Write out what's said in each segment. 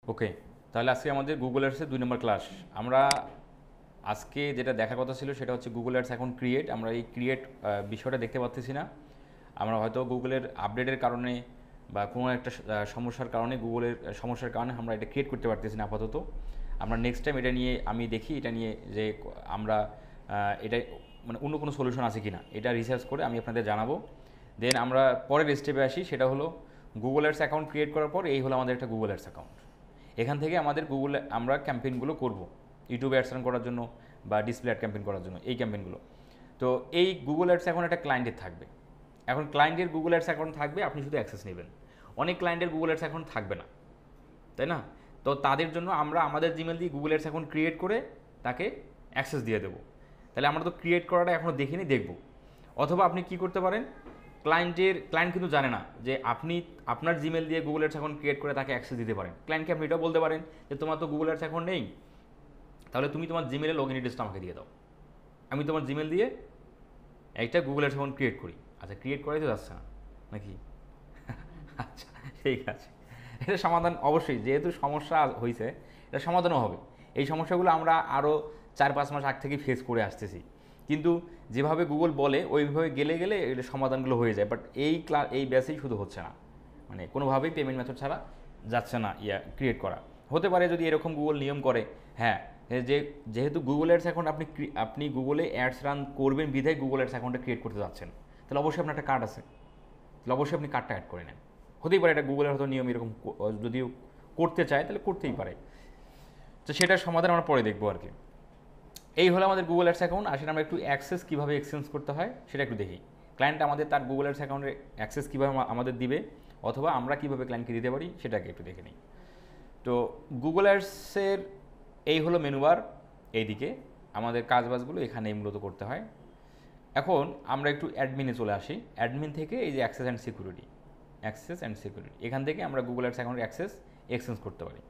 ওকে, তাহলে আজকে আমাদের গুগল অ্যাডসের 2 নম্বর ক্লাস। আমরা আজকে যেটা দেখার কথা ছিল সেটা হচ্ছে গুগল অ্যাডস অ্যাকাউন্ট ক্রিয়েট। আমরা এই ক্রিয়েট বিষয়টা দেখতে পাচ্ছি না। আমরা হয়তো গুগলের আপডেটের কারণে বা কোনো একটা সমস্যার কারণে, গুগলের সমস্যার কারণে আমরা এটা ক্রিয়েট করতে পারতেছি না আপাতত। আমরা নেক্সট টাইম এটা নিয়ে আমি দেখি এটা নিয়ে যে আমরা এটা মানে অন্য কোনো সলিউশন আছে কি না, এটা রিসার্চ করে আমি আপনাদের জানাবো। দেন আমরা পরের স্টেপে আসি, সেটা হলো গুগল অ্যাডস অ্যাকাউন্ট ক্রিয়েট করার পর এই হলো আমাদের একটা গুগল অ্যাডস অ্যাকাউন্ট। এখান থেকে আমাদের গুগলে আমরা ক্যাম্পেইনগুলো করব, ইউটিউবে অ্যাডস রান করার জন্য বা ডিসপ্লে অ্যাড ক্যাম্পেইন করার জন্য এই ক্যাম্পেইনগুলো। তো এই গুগল অ্যাডস এখন একটা ক্লায়েন্টের থাকবে। এখন ক্লায়েন্টের গুগল অ্যাডস অ্যাকাউন্ট থাকবে, আপনি শুধু অ্যাক্সেস নেবেন। অনেক ক্লায়েন্টের গুগল অ্যাডস অ্যাকাউন্ট থাকবে না, তাই না? তো তাদের জন্য আমরা আমাদের জিমেল দিয়ে গুগল অ্যাডস অ্যাকাউন্ট ক্রিয়েট করে তাকে অ্যাক্সেস দিয়ে দেবো। তাহলে আমরা তো ক্রিয়েট করাটা এখনও দেখিনি, দেখব। অথবা আপনি কি করতে পারেন, ক্লায়েন্ট কিন্তু জানে না যে আপনি আপনার জিমেল দিয়ে গুগল অ্যাডস অ্যাকাউন্ট ক্রিয়েট করে তাকে অ্যাক্সেস দিতে পারেন। ক্লায়েন্টকে আপনি এটাও বলতে পারেন যে তোমার তো গুগল অ্যাডস অ্যাকাউন্ট নেই, তাহলে তুমি তোমার জিমেলের লগ ইন ডিটেলসটা আমাকে দিয়ে দাও, আমি তোমার জিমেল দিয়ে একটা গুগল অ্যাডস অ্যাকাউন্ট ক্রিয়েট করি। আচ্ছা, ক্রিয়েট করাই তো যাচ্ছে না নাকি? আচ্ছা, ঠিক আছে। এটা সমাধান অবশ্যই, যেহেতু সমস্যা হয়েছে এটা সমাধানও হবে। এই সমস্যাগুলো আমরা আরও 4-5 মাস আগ থেকে ফেস করে আসতেছি, কিন্তু যেভাবে গুগল বলে ওইভাবে গেলে গেলে এটা সমাধানগুলো হয়ে যায়। বাট এই ব্যাসেই শুধু হচ্ছে না, মানে কোনোভাবেই পেমেন্ট মেথড ছাড়া যাচ্ছে না ক্রিয়েট করা। হতে পারে যদি এরকম গুগল নিয়ম করে, হ্যাঁ, যে যেহেতু গুগল অ্যাডস অ্যাকাউন্ট আপনি গুগলে অ্যাডস রান করবেন বিধায় গুগল অ্যাডস অ্যাকাউন্টটা ক্রিয়েট করতে যাচ্ছেন, তাহলে অবশ্যই আপনার একটা কার্ড আছে, তাহলে অবশ্যই আপনি কার্ডটা অ্যাড করে নেন। হতেই পারে এটা গুগলের হয়তো নিয়ম এরকম, যদিও করতে চায় তাহলে করতেই পারে। তো সেটার সমাধান আমরা পরে দেখবো আর কি। এই হলো আমাদের গুগল অ্যাডস অ্যাকাউন্ট। আসলে আমরা একটু অ্যাক্সেস কীভাবে এক্সচেঞ্জ করতে হয় সেটা একটু দেখি। ক্লায়েন্ট আমাদের তার গুগল অ্যাডস অ্যাকাউন্টের অ্যাক্সেস কীভাবে আমাদের দিবে, অথবা আমরা কীভাবে ক্লায়েন্টকে দিতে পারি সেটাকে একটু দেখে নিই। তো গুগল অ্যাডসের এই হলো মেনুবার, এইদিকে আমাদের কাজবাজগুলো এখানেই মূলত করতে হয়। এখন আমরা একটু অ্যাডমিনে চলে আসি। অ্যাডমিন থেকে এই যে অ্যাক্সেস অ্যান্ড সিকিউরিটি, এখান থেকে আমরা গুগল অ্যাডস অ্যাকাউন্টের অ্যাক্সেস এক্সচেঞ্জ করতে পারি।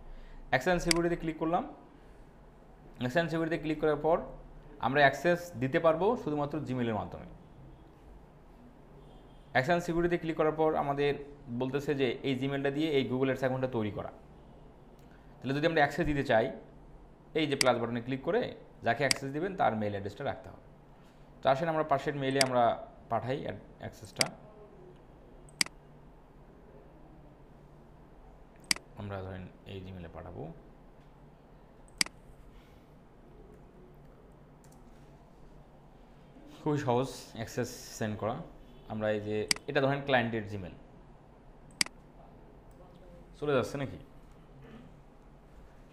অ্যাক্সেস অ্যান্ড সিকিউরিটিতে ক্লিক করলাম। অ্যাক্সেস অ্যান্ড সিকিউরিটিতে ক্লিক করার পর আমরা অ্যাক্সেস দিতে পারবো শুধুমাত্র জিমেলের মাধ্যমে। অ্যাক্সেস অ্যান্ড সিকিউরিটিতে ক্লিক করার পর আমাদের বলতেছে যে এই জিমেলটা দিয়ে এই গুগল অ্যাডস অ্যাকাউন্টটা তৈরি করা। তাহলে যদি আমরা অ্যাক্সেস দিতে চাই, এই যে প্লাস বাটনে ক্লিক করে যাকে অ্যাক্সেস দিবেন তার মেল অ্যাড্রেসটা রাখতে হবে। তো আসেন আমরা পাশের মেইলে আমরা পাঠাই অ্যাক্সেসটা। আমরা ধরেন এই জিমেলে পাঠাবো। খুবই সহজ অ্যাক্সেস সেন্ড করা। আমরা এই যে এটা ধরেন ক্লায়েন্টের জিমেল, চলে যাচ্ছে নাকি?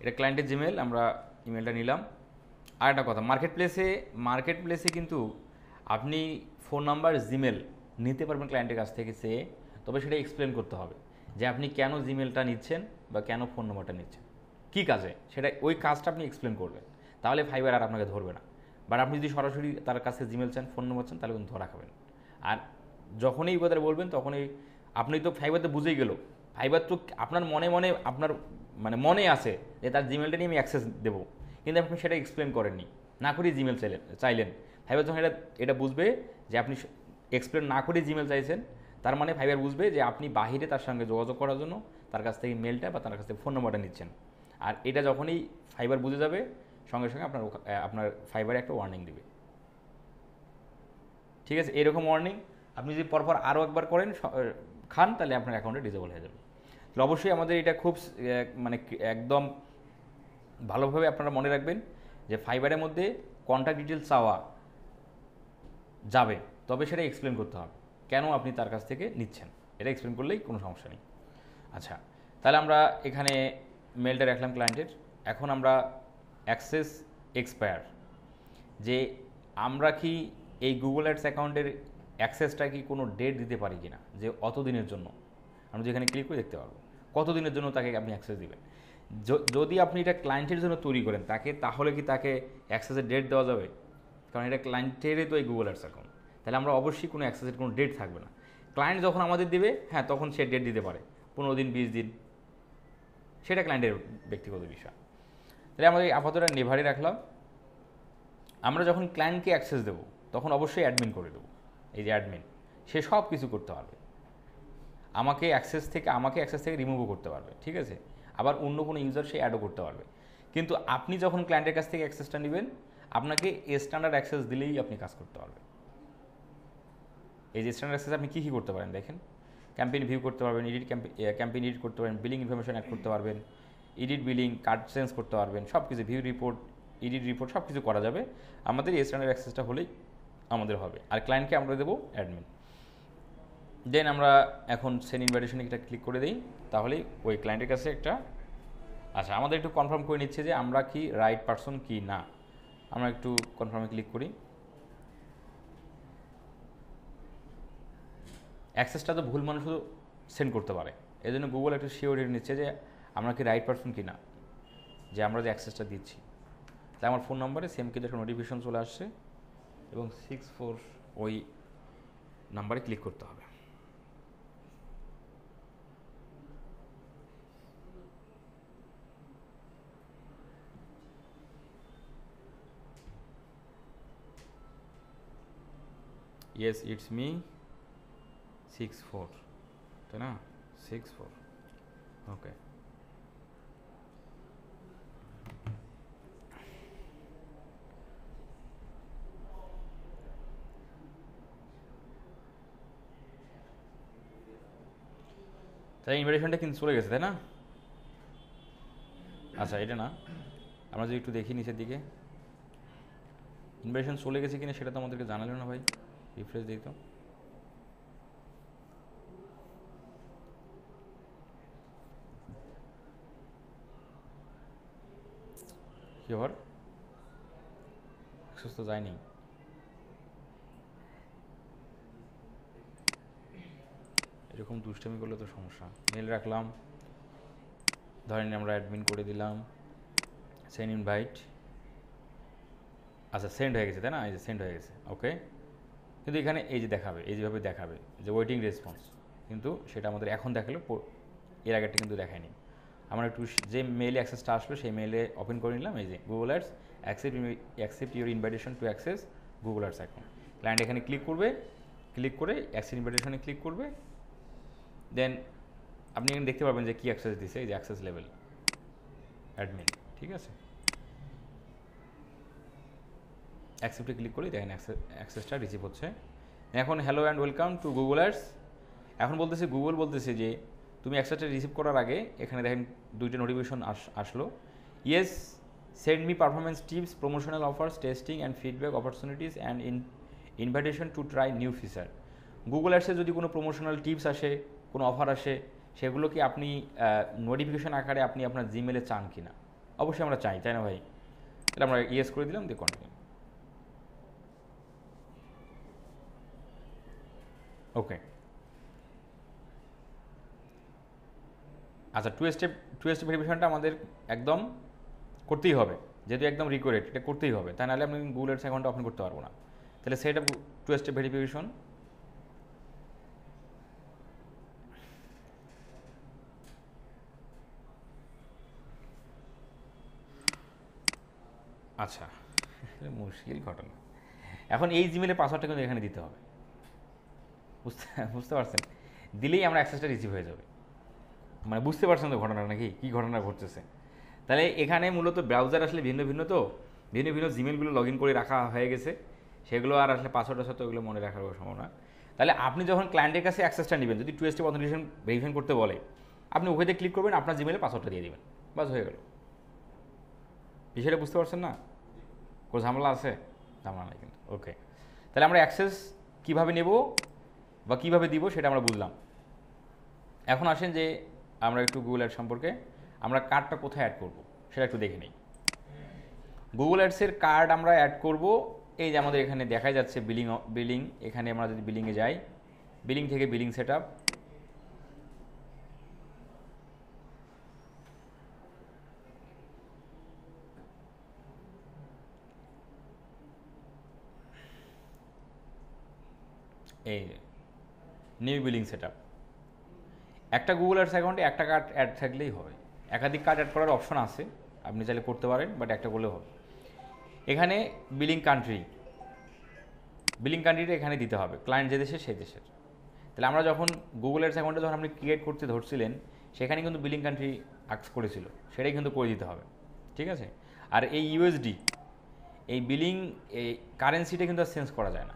এটা ক্লায়েন্টের জিমেল, আমরা ইমেলটা নিলাম। আর একটা কথা, মার্কেট প্লেসে কিন্তু আপনি ফোন নাম্বার, জিমেল নিতে পারবেন ক্লায়েন্টের কাছ থেকে চেয়ে, তবে সেটা এক্সপ্লেন করতে হবে যে আপনি কেন জিমেলটা নিচ্ছেন বা কেন ফোন নাম্বারটা নিচ্ছেন, কী কাজে, সেটা ওই কাজটা আপনি এক্সপ্লেন করবেন। তাহলে ফাইবার আর আপনাকে ধরবে না। বাট আপনি যদি সরাসরি তার কাছে জিমেল চান, ফোন নম্বর চান, তাহলে কিন্তু ধরা খাবেন। আর যখনই এই কথাটা বলবেন তখনই আপনি তো ফাইবারতে বুঝেই গেল, ফাইবার তো আপনার মনে মনে আপনার মানে মনে আছে যে তার জিমেলটা নিয়ে আমি অ্যাক্সেস দেবো, কিন্তু আপনি সেটা এক্সপ্লেন করেননি, না করেই জিমেল চাইলেন। ফাইবার যখন এটা বুঝবে যে আপনি এক্সপ্লেন না করেই জিমেল চাইছেন, তার মানে ফাইবার বুঝবে যে আপনি বাহিরে তার সঙ্গে যোগাযোগ করার জন্য তার কাছ থেকে মেলটা বা তার কাছ থেকে ফোন নম্বরটা নিচ্ছেন। আর এটা যখনই ফাইবার বুঝে যাবে, সঙ্গে সঙ্গে আপনার ফাইবারে একটা ওয়ার্নিং দেবে। ঠিক আছে, এরকম ওয়ার্নিং আপনি যদি পরপর আরও একবার করেন খান, তাহলে আপনার অ্যাকাউন্টে ডিসেবল হয়ে যাবে। তাহলে অবশ্যই আমাদের এটা খুব মানে একদম ভালোভাবে আপনারা মনে রাখবেন যে ফাইবারের মধ্যে কন্ট্যাক্ট ডিটেলস চাওয়া যাবে, তবে সেটা এক্সপ্লেন করতে হবে কেন আপনি তার কাছ থেকে নিচ্ছেন। এটা এক্সপ্লেন করলেই কোনো সমস্যা নেই। আচ্ছা, তাহলে আমরা এখানে মেলটা রাখলাম ক্লায়েন্টের। এখন আমরা অ্যাক্সেস এক্সপায়ার, যে আমরা কি এই গুগল অ্যাডস অ্যাকাউন্টের অ্যাক্সেসটা কি কোনো ডেট দিতে পারি কি না, যে অত দিনের জন্য। আমরা যেখানে ক্লিক করে দেখতে পারবো কত দিনের জন্য তাকে আপনি অ্যাক্সেস দেবেন। যদি আপনি এটা ক্লায়েন্টের জন্য তৈরি করেন তাহলে কি তাকে অ্যাক্সেসের ডেট দেওয়া যাবে? কারণ এটা ক্লায়েন্টেরই তো এই গুগল অ্যাডস অ্যাকাউন্ট, তাহলে আমরা অবশ্যই কোনো অ্যাক্সেসের কোনো ডেট থাকবে না। ক্লায়েন্ট যখন আমাদের দেবে, হ্যাঁ, তখন সে ডেট দিতে পারে, 15 দিন, 20 দিন, সেটা ক্লায়েন্টের ব্যক্তিগত বিষয়। তাহলে আমাদের আপাতত নেভারে রাখলাম। আমরা যখন ক্লায়েন্টকে অ্যাক্সেস দেবো তখন অবশ্যই অ্যাডমিন করে দেবো। এই যে অ্যাডমিন, সে সব কিছু করতে পারবে, আমাকে অ্যাক্সেস থেকে রিমুভও করতে পারবে। ঠিক আছে, আবার অন্য কোনো ইউজার সে অ্যাডও করতে পারবে। কিন্তু আপনি যখন ক্লায়েন্টের কাছ থেকে অ্যাক্সেসটা নেবেন, আপনাকে স্ট্যান্ডার্ড অ্যাক্সেস দিলেই আপনি কাজ করতে পারবেন। এই যে স্ট্যান্ডার্ড অ্যাক্সেস আপনি কী কী করতে পারেন দেখেন, ক্যাম্পেইন ভিউ করতে পারবেন, ক্যাম্পেইন এডিট করতে পারেন, বিলিং ইনফরমেশন অ্যাড করতে পারবেন, এডিট বিলিং, কার্ড চেঞ্জ করতে পারবেন, সব কিছু, ভিউ রিপোর্ট, এডিট রিপোর্ট সব কিছু করা যাবে। আমাদের এই স্ট্যান্ডার্ড অ্যাক্সেসটা হলেই আমাদের হবে। আর ক্লায়েন্টকে আমরা দেবো অ্যাডমিন। দেন আমরা এখন সেন্ড ইনভাইটেশন এটা ক্লিক করে দিই, তাহলেই ওই ক্লায়েন্টের কাছে একটা, আচ্ছা আমাদের একটু কনফার্ম করে নিচ্ছে যে আমরা কি রাইট পারসন কি না। আমরা একটু কনফার্মে ক্লিক করি। অ্যাক্সেসটা তো ভুল মানুষ শুধু সেন্ড করতে পারে, এই জন্য গুগল একটু শিওরিটি নিচ্ছে যে আমরা কি রাইট পারসন কি না, যে আমরা যে অ্যাক্সেসটা দিচ্ছি। তাই আমার ফোন নম্বরে সেম কিন্তু একটা নোটিফিকেশন চলে আসছে এবং 64 ওই নাম্বারে ক্লিক করতে হবে। ইয়েস ইটস মি 64, তাই না? 64, ওকে। তাই ইনভাইটেশনটা কিন্তু চলে গেছে, তাই না? আচ্ছা এটা না, আমরা যদি একটু দেখি নিচের দিকে ইনভাইটেশন চলে গেছে কিনা সেটা তো আমাদেরকে জানালো না ভাই। রিফ্রেশ দিই তো, কি হওয়ার সুস্থ যায়নি। এরকম দুষ্টামি করলে তো সমস্যা। মেল রাখলাম, ধরেন আমরা অ্যাডমিন করে দিলাম, সেন্ড ইনভাইট, আচ্ছা সেন্ড হয়ে গেছে তাই না? এই যে সেন্ড হয়ে গেছে, ওকে। কিন্তু এখানে এই যে দেখাবে, এই যেভাবে দেখাবে যে ওয়েটিং রেসপন্স, কিন্তু সেটা আমাদের এখন দেখালো, এর আগেরটা কিন্তু দেখায়নি। আমরা একটু যে মেলে অ্যাক্সেসটা আসলো সেই মেলে ওপেন করে নিলাম, এই যে Google ads accept your invitation to access Google ads account. Client এখানে ক্লিক করবে, ক্লিক করে অ্যাক্সেস ইনভাইটেশনে ক্লিক করবে, দেন আপনি এখানে দেখতে পারবেন যে কী অ্যাক্সেস দিছে, এই যে অ্যাক্সেস লেভেল অ্যাডমিন, ঠিক আছে। অ্যাকসেপ্টে ক্লিক করি, দেখেন অ্যাক্সেসটা রিসিভ হচ্ছে। এখন hello and welcome to Google ads. এখন বলতেছে, গুগল বলতেছে যে তুমি অ্যাক্সেসটা রিসিভ করার আগে এখানে দেখেন দুইটা নোটিফিকেশন আসলো। Yes send me performance tips, promotional offers, testing and feedback opportunities and invitation to try new feature. Google অ্যাডসে যদি কোনো প্রমোশনাল টিপস আসে, কোনো অফার আসে, সেগুলো কি আপনি নোটিফিকেশন আকারে আপনি আপনার জিমেলে চান কি না? অবশ্যই আমরা চাই, তাই না ভাই? তাহলে আমরা ইয়েস করে দিলাম, দিয়ে কন্টিনিউ। ওকে, আচ্ছা টু স্টেপ ভেরিফিকেশনটা আমাদের একদম করতেই হবে, যেহেতু একদম রিকোয়ার্ড, এটা করতেই হবে, তাই নাহলে আপনি গুগল অ্যাডস অ্যাকাউন্টটা ওপেন করতে পারবো না। তাহলে সেটা টু স্টেপ ভেরিফিকেশন, আচ্ছা মুশকিল ঘটনা। এখন এই জিমেলের পাসওয়ার্ডটা কিন্তু এখানে দিতে হবে, বুঝতে পারছেন? দিলেই আমরা অ্যাক্সেসটা রিসিভ হয়ে যাবে। মানে বুঝতে পারছেন তো ঘটনা নাকি, কী ঘটনা ঘটতেছে? তাহলে এখানে মূলত ব্রাউজার আসলে ভিন্ন ভিন্ন, তো ভিন্ন ভিন্ন জিমেলগুলো লগ ইন করে রাখা হয়ে গেছে, সেগুলো আর আসলে পাসওয়ার্ড আছে তো ওগুলো মনে রাখার সম্ভাবনা। তাহলে আপনি যখন ক্লায়েন্টের কাছে অ্যাক্সেসটা নেবেন, যদি টু স্টেপ অথেন্টিকেশন ভেরিফিকেশন করতে বলে, আপনি ওখানে ক্লিক করবেন, আপনার জিমেলে পাসওয়ার্ডটা দিয়ে দেবেন, বাস হয়ে গেল। বিষয়টা বুঝতে পারছেন না? কোনো ঝামেলা আছে? ঝামেলা নেই কিন্তু, ওকে। তাহলে আমরা অ্যাক্সেস কীভাবে নেব বা কীভাবে দিব সেটা আমরা বুঝলাম। এখন আসেন যে আমরা একটু গুগল অ্যাড সম্পর্কে, আমরা কার্ডটা কোথায় অ্যাড করব সেটা একটু দেখে নিই। গুগল অ্যাডসের কার্ড আমরা অ্যাড করব, এই যে আমাদের এখানে দেখা যাচ্ছে বিলিং, এখানে আমরা যদি বিলিংয়ে যাই, বিলিং থেকে বিলিং সেট আপ, এই নিউ বিলিং সেট আপ। একটা গুগল অ্যাডস অ্যাকাউন্টে একটা কার্ড অ্যাড থাকলেই হবে, একাধিক কার্ড অ্যাড করার অপশন আছে, আপনি চাইলে করতে পারেন, বাট একটা করলে হবে। এখানে বিলিং কান্ট্রিটা এখানে দিতে হবে, ক্লায়েন্ট যে দেশের সেই দেশের। তাহলে আমরা যখন গুগল অ্যাডস অ্যাকাউন্টে যখন আপনি ক্রিয়েট করতে ধরছিলেন, সেখানে কিন্তু বিলিং কান্ট্রি আক্স করেছিল সেটাই কিন্তু করে দিতে হবে, ঠিক আছে। আর এই ইউএসডি, এই বিলিং, এই কারেন্সিটা কিন্তু আর চেঞ্জ করা যায় না।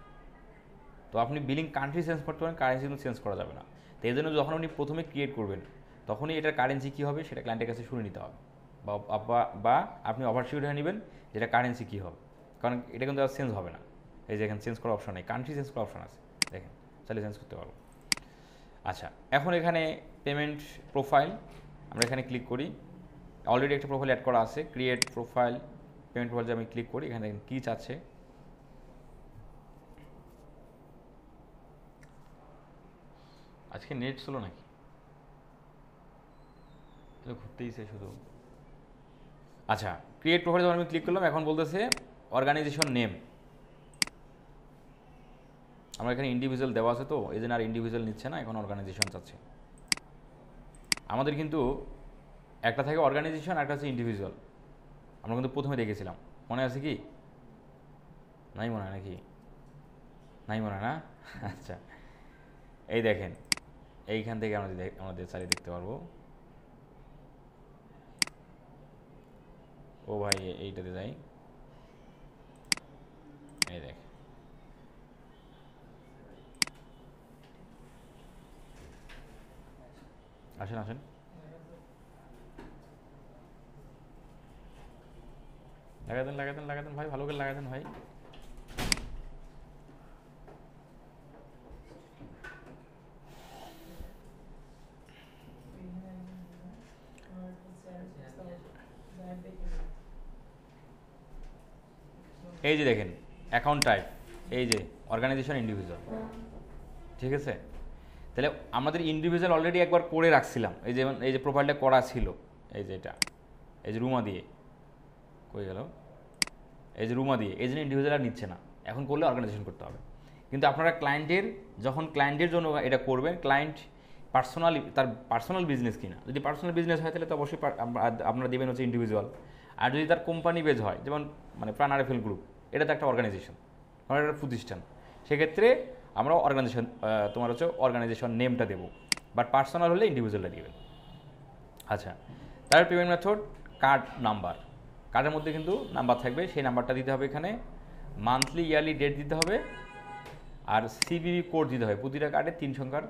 তো আপনি বিলিং কান্ট্রি চেঞ্জ করতে পারেন, কারেন্সি কিন্তু চেঞ্জ করা যাবে না। তো এই জন্য যখন আপনি প্রথমে ক্রিয়েট করবেন তখনই এটার কারেন্সি কী হবে সেটা ক্লায়েন্টের কাছে শুনে নিতে হবে, বা আপনি ওভারশিট হয়ে নেবেন যেটা কারেন্সি কী হবে, কারণ এটা কিন্তু আর চেঞ্জ হবে না। এই যে এখানে চেঞ্জ করার অপশন নেই, কান্ট্রি চেঞ্জ করার অপশন আছে, দেখেন চাইলে চেঞ্জ করতে পারবো। আচ্ছা, এখন এখানে পেমেন্ট প্রোফাইল, আমরা এখানে ক্লিক করি। অলরেডি একটা প্রোফাইল অ্যাড করা আছে, ক্রিয়েট প্রোফাইল, পেমেন্ট প্রোফাইল যে আমি ক্লিক করি, এখানে দেখেন কী চাচ্ছে। আজকে নেট ছিল নাকি, ঘুরতেইছে শুধু। আচ্ছা, ক্রিয়েট প্রোফাইল যখন আমি ক্লিক করলাম, এখন বলতেছে অর্গানাইজেশন নেম। আমরা এখানে ইন্ডিভিজুয়াল দেওয়া আছে, তো এই জন্য আর ইন্ডিভিজুয়াল নিচ্ছে না, এখন অর্গানাইজেশন চাচ্ছে। আমাদের কিন্তু একটা থাকে অর্গানাইজেশন, একটা হচ্ছে ইন্ডিভিজুয়াল। আমরা কিন্তু প্রথমে দেখেছিলাম, মনে আছে কি? নাই মনে হয় নাকি? নাই মনে হয় না? আচ্ছা, এই দেখেন এইখান থেকে আমাদের চালিয়ে দেখতে পারবো। ও ভাই, এইটাতে যাই, এই দেখ, আসেন আসেন, লাগাই দেন ভাই, ভালো করে লাগাই দেন ভাই। এই যে দেখেন অ্যাকাউন্ট টাইপ, এই যে অর্গানাইজেশন ইন্ডিভিজুয়াল, ঠিক আছে। তাহলে আমাদের ইন্ডিভিজুয়াল অলরেডি একবার করে রাখছিলাম, এই যে প্রোফাইলটা করা ছিল, এই যে এটা, এই যে রুমা দিয়ে কই গেল, এই যে রুমা দিয়ে, এই জন্য ইন্ডিভিজুয়াল আর নিচ্ছে না, এখন করলে অর্গানাইজেশন করতে হবে। কিন্তু আপনারা যখন ক্লায়েন্টের জন্য এটা করবেন, ক্লায়েন্ট তার পার্সোনাল বিজনেস কিনা, যদি পার্সোনাল বিজনেস হয় তাহলে তো অবশ্যই আপনারা দেবেন হচ্ছে ইন্ডিভিজুয়াল। আর যদি তার কোম্পানি বেজ হয়, যেমন মানে প্রাণ আরএফএল গ্রুপ, এটা তো একটা অর্গানাইজেশন, কারণ এটা প্রতিষ্ঠান, সেক্ষেত্রে আমরা তোমার হচ্ছে অর্গানাইজেশন নেমটা দেবো, বাট পার্সোনাল হলে ইন্ডিভিজুয়ালটা দেবেন। আচ্ছা, তার পেমেন্ট মেথড কার্ড নাম্বার, কার্ডের মধ্যে কিন্তু নাম্বার থাকবে, সেই নাম্বারটা দিতে হবে এখানে, মান্থলি ইয়ারলি ডেট দিতে হবে, আর সিবিবি কোড দিতে হবে। প্রতিটা কার্ডে 3 সংখ্যার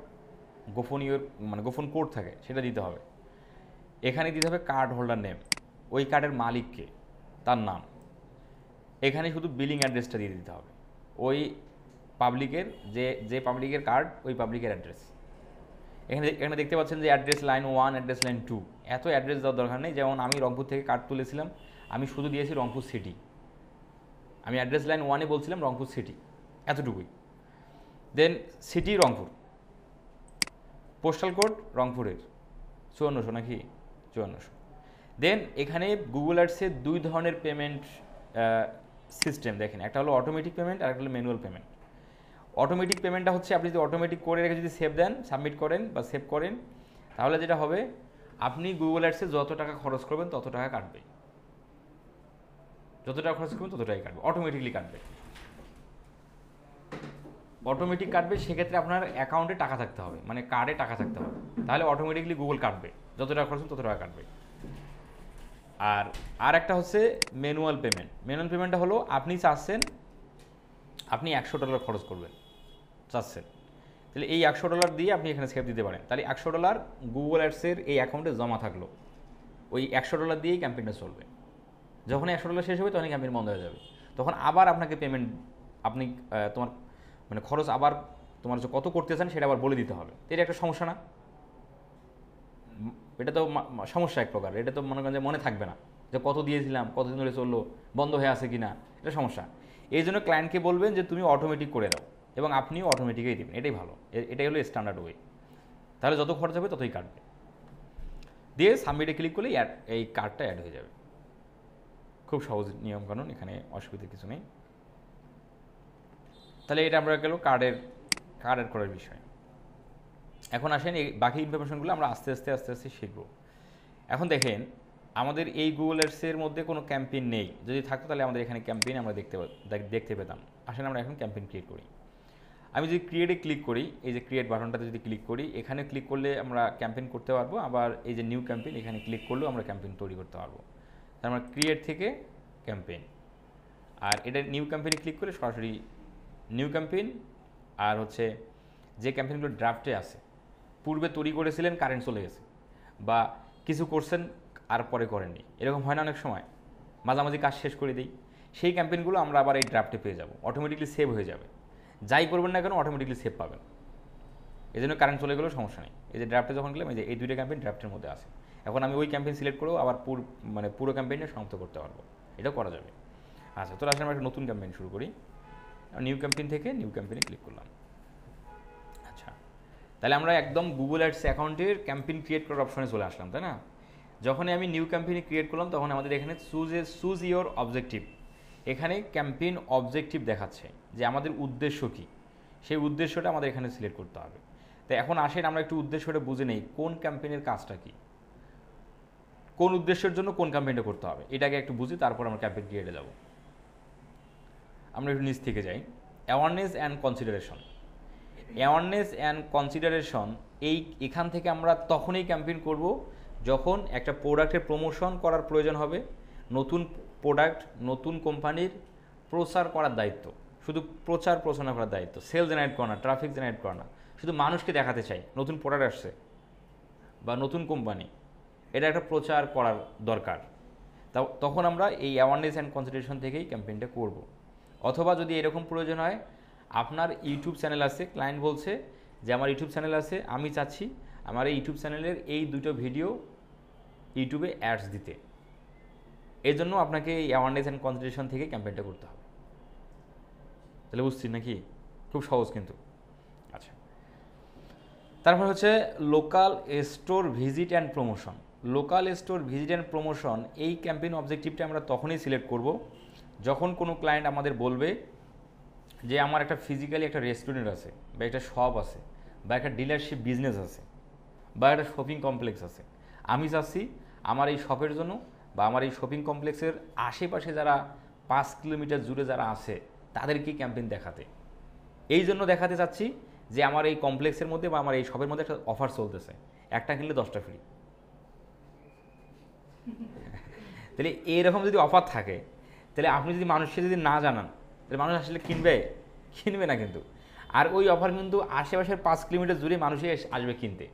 গোপন কোড থাকে, সেটা দিতে হবে। এখানে দিতে হবে কার্ড হোল্ডার নেম, ওই কার্ডের মালিককে, তার নাম। এখানে শুধু বিলিং অ্যাড্রেসটা দিয়ে দিতে হবে, ওই পাবলিকের যে পাবলিকের কার্ড, ওই পাবলিকের অ্যাড্রেস। এখানে দেখতে পাচ্ছেন যে অ্যাড্রেস লাইন 1, অ্যাড্রেস লাইন 2, এত অ্যাড্রেস দেওয়ার দরকার নেই। যেমন আমি রংপুর থেকে কার্ড তুলেছিলাম, আমি শুধু দিয়েছি রংপুর সিটি, আমি অ্যাড্রেস লাইন 1-এ বলছিলাম রংপুর সিটি, এতটুকুই। দেন সিটি রংপুর, পোস্টাল কোড রংপুরের 5400 নাকি 5400। দেন এখানে গুগল অ্যাডসে 2 ধরনের পেমেন্ট সিস্টেম দেখেন, একটা হলো অটোমেটিক পেমেন্ট আর একটা হলো ম্যানুয়াল পেমেন্ট। অটোমেটিক পেমেন্টটা হচ্ছে আপনি যদি অটোমেটিক করে রেখে যদি সেভ দেন, সাবমিট করেন বা সেভ করেন, তাহলে যেটা হবে, আপনি গুগল অ্যাডসে যত টাকা খরচ করবেন তত টাকা কাটবে, যত টাকা খরচ করবেন তত টাকাই কাটবে, অটোমেটিকলি কাটবে, অটোমেটিক কাটবে। সেক্ষেত্রে আপনার অ্যাকাউন্টে টাকা থাকতে হবে, মানে কার্ডে টাকা থাকতে হবে, তাহলে অটোমেটিকলি গুগল কাটবে, যত টাকা খরচ তত টাকা কাটবে। আর একটা হচ্ছে ম্যানুয়াল পেমেন্ট। ম্যানুয়াল পেমেন্টটা হলো আপনি চাচ্ছেন আপনি $100 খরচ করবেন, চাচ্ছেন, তাহলে এই $100 দিয়ে আপনি এখানে সেভ দিতে পারেন। তাহলে $100 গুগল অ্যাডসের এই অ্যাকাউন্টে জমা থাকলো, ওই $100 দিয়েই ক্যাম্পেইনটা চলবে। যখন $100 শেষ হবে তখনই ক্যাম্পেইন বন্ধ হয়ে যাবে, তখন আবার আপনাকে পেমেন্ট, আপনি তোমার মানে খরচ আবার তোমার যে কত করতে চান সেটা আবার বলে দিতে হবে। এটা একটা সমস্যা না? এটা তো সমস্যা এক প্রকার, এটা তো মনে করেন যে মনে থাকবে না যে কত দিয়েছিলাম, কতদিন ধরে চললো, বন্ধ হয়ে আছে কি না, এটা সমস্যা। এই জন্য ক্লায়েন্টকে বলবেন যে তুমি অটোমেটিক করে দাও, এবং আপনিও অটোমেটিকই দেবেন, এটাই ভালো, এটাই হলো স্ট্যান্ডার্ড ওয়ে। তাহলে যত খরচ হবে ততই কাটবে। দিয়ে সাবমিটে ক্লিক করলে এই কার্ডটা অ্যাড হয়ে যাবে। খুব সহজ নিয়মকানুন, এখানে অসুবিধা কিছু নেই। তাহলে এটা আমরা গেল কার্ড অ্যাড করার বিষয়। এখন আসেন এই বাকি ইনফরমেশনগুলো আমরা আস্তে আস্তে শিখব। এখন দেখেন, আমাদের এই গুগল অ্যাডসের মধ্যে কোনো ক্যাম্পেইন নেই, যদি থাকতো তাহলে আমাদের এখানে ক্যাম্পেইন আমরা দেখতে পেতাম। আসেন আমরা এখন ক্যাম্পেইন ক্রিয়েট করি। আমি যদি ক্রিয়েটে ক্লিক করি, এই যে ক্রিয়েট বাটনটাতে যদি ক্লিক করি, এখানে ক্লিক করলে আমরা ক্যাম্পেইন করতে পারবো, আবার এই যে নিউ ক্যাম্পেইন এখানে ক্লিক করলেও আমরা ক্যাম্পেইন তৈরি করতে পারবো। তার মানে ক্রিয়েট থেকে ক্যাম্পেইন, আর এটা নিউ ক্যাম্পেইনে ক্লিক করে সরাসরি নিউ ক্যাম্পেইন, আর হচ্ছে যে ক্যাম্পেইনগুলো ড্রাফটে আছে, পূর্বে তৈরি করেছিলেন কারেন্ট চলে গেছে, বা কিছু করছেন আর পরে করেননি, এরকম হয় না অনেক সময়, মাঝামাঝি কাজ শেষ করে দিই, সেই ক্যাম্পেইনগুলো আমরা আবার এই ড্রাফটে পেয়ে যাব, অটোমেটিকলি সেভ হয়ে যাবে। যাই করবেন না কেন অটোমেটিকলি সেভ পাবেন। এই জন্য কারেন্ট চলে গেলেও সমস্যা নেই। এই যে ড্রাফটে যখন গেলাম, এই যে এই দুইটা ক্যাম্পেইন ড্রাফটের মধ্যে আছে, এখন আমি ওই ক্যাম্পেইন সিলেক্ট করেও আবার পুরো ক্যাম্পেইনটা সমাপ্ত করতে পারবো, এটাও করা যাবে। আচ্ছা, তো আসলে আমরা একটা নতুন ক্যাম্পেইন শুরু করি। নিউ ক্যাম্পেইন থেকে নিউ ক্যাম্পেইনে ক্লিক করলাম। আচ্ছা, তাহলে আমরা একদম গুগল অ্যাডস অ্যাকাউন্টের ক্যাম্পেইন ক্রিয়েট করার অপশনে চলে আসলাম, তাই না? যখনই আমি নিউ ক্যাম্পেইন ক্রিয়েট করলাম তখন আমাদের এখানে চুজ ইওর অবজেক্টিভ, এখানে ক্যাম্পেইন অবজেক্টিভ দেখাচ্ছে যে আমাদের উদ্দেশ্য কী, সেই উদ্দেশ্যটা আমাদের এখানে সিলেক্ট করতে হবে। তো এখন আসেন আমরা একটু উদ্দেশ্যটা বুঝে নেই, কোন ক্যাম্পেইনের কাজটা কী, কোন উদ্দেশ্যের জন্য কোন ক্যাম্পেইনটা করতে হবে, এটাকে একটু বুঝি, তারপর আমরা ক্যাম্পেইন ক্রিয়েটে যাব। আমরা একটু নিচ থেকে যাই, awareness and consideration. Awareness and consideration, এখান থেকে আমরা তখনই ক্যাম্পেইন করব যখন একটা প্রোডাক্টের প্রমোশন করার প্রয়োজন হবে, নতুন প্রোডাক্ট নতুন কোম্পানির প্রচার করার দায়িত্ব, শুধু প্রচার প্রচারণা করার দায়িত্ব, সেল জেনারেট করা না, ট্রাফিক জেনারেট করা না, শুধু মানুষকে দেখাতে চাই নতুন প্রোডাক্ট আসছে বা নতুন কোম্পানি, এটা একটা প্রচার করার দরকার। তখন আমরা এই অ্যাওয়ারনেস অ্যান্ড কনসিডারেশন থেকেই ক্যাম্পেইনটা করব। অথবা যদি এরকম প্রয়োজন হয়, আপনার ইউটিউব চ্যানেল আছে, ক্লায়েন্ট বলছে যে আমার ইউটিউব চ্যানেল আছে, আমি চাচ্ছি আমার এই ইউটিউব চ্যানেলের এই দুটো ভিডিও ইউটিউবে অ্যাডস দিতে, এই জন্য আপনাকে এই অ্যাওয়ারনেস অ্যান্ড কনসিডারেশন থেকে ক্যাম্পেইনটা করতে হবে। তাহলে বুঝছি নাকি? খুব সহজ কিন্তু। আচ্ছা, তারপর হচ্ছে local store visit and promotion. Local store visit and promotion, এই ক্যাম্পেইন অবজেক্টিভটা আমরা তখনই সিলেক্ট করব যখন কোনো ক্লায়েন্ট আমাদের বলবে যে আমার একটা ফিজিক্যালি একটা রেস্টুরেন্ট আছে, বা একটা শপ আছে, বা একটা ডিলারশিপ বিজনেস আছে, বা একটা শপিং কমপ্লেক্স আছে, আমি চাচ্ছি আমার এই শপের জন্য বা আমার এই শপিং কমপ্লেক্সের আশেপাশে যারা 5 কিলোমিটার জুড়ে যারা আছে তাদেরকে ক্যাম্পেইন দেখাতে। এই জন্য দেখাতে চাচ্ছি যে আমার এই কমপ্লেক্সের মধ্যে বা আমার এই শপের মধ্যে একটা অফার চলতেছে, একটা কিনলে 10টা ফ্রি। তাহলে এইরকম যদি অফার থাকে, তাহলে আপনি যদি মানুষকে যদি না জানান, তাহলে মানুষ আসলে কিনবে না কিন্তু। আর ওই অফার কিন্তু আশেপাশের 5 কিলোমিটার জুড়ে মানুষই আসবে কিনতে।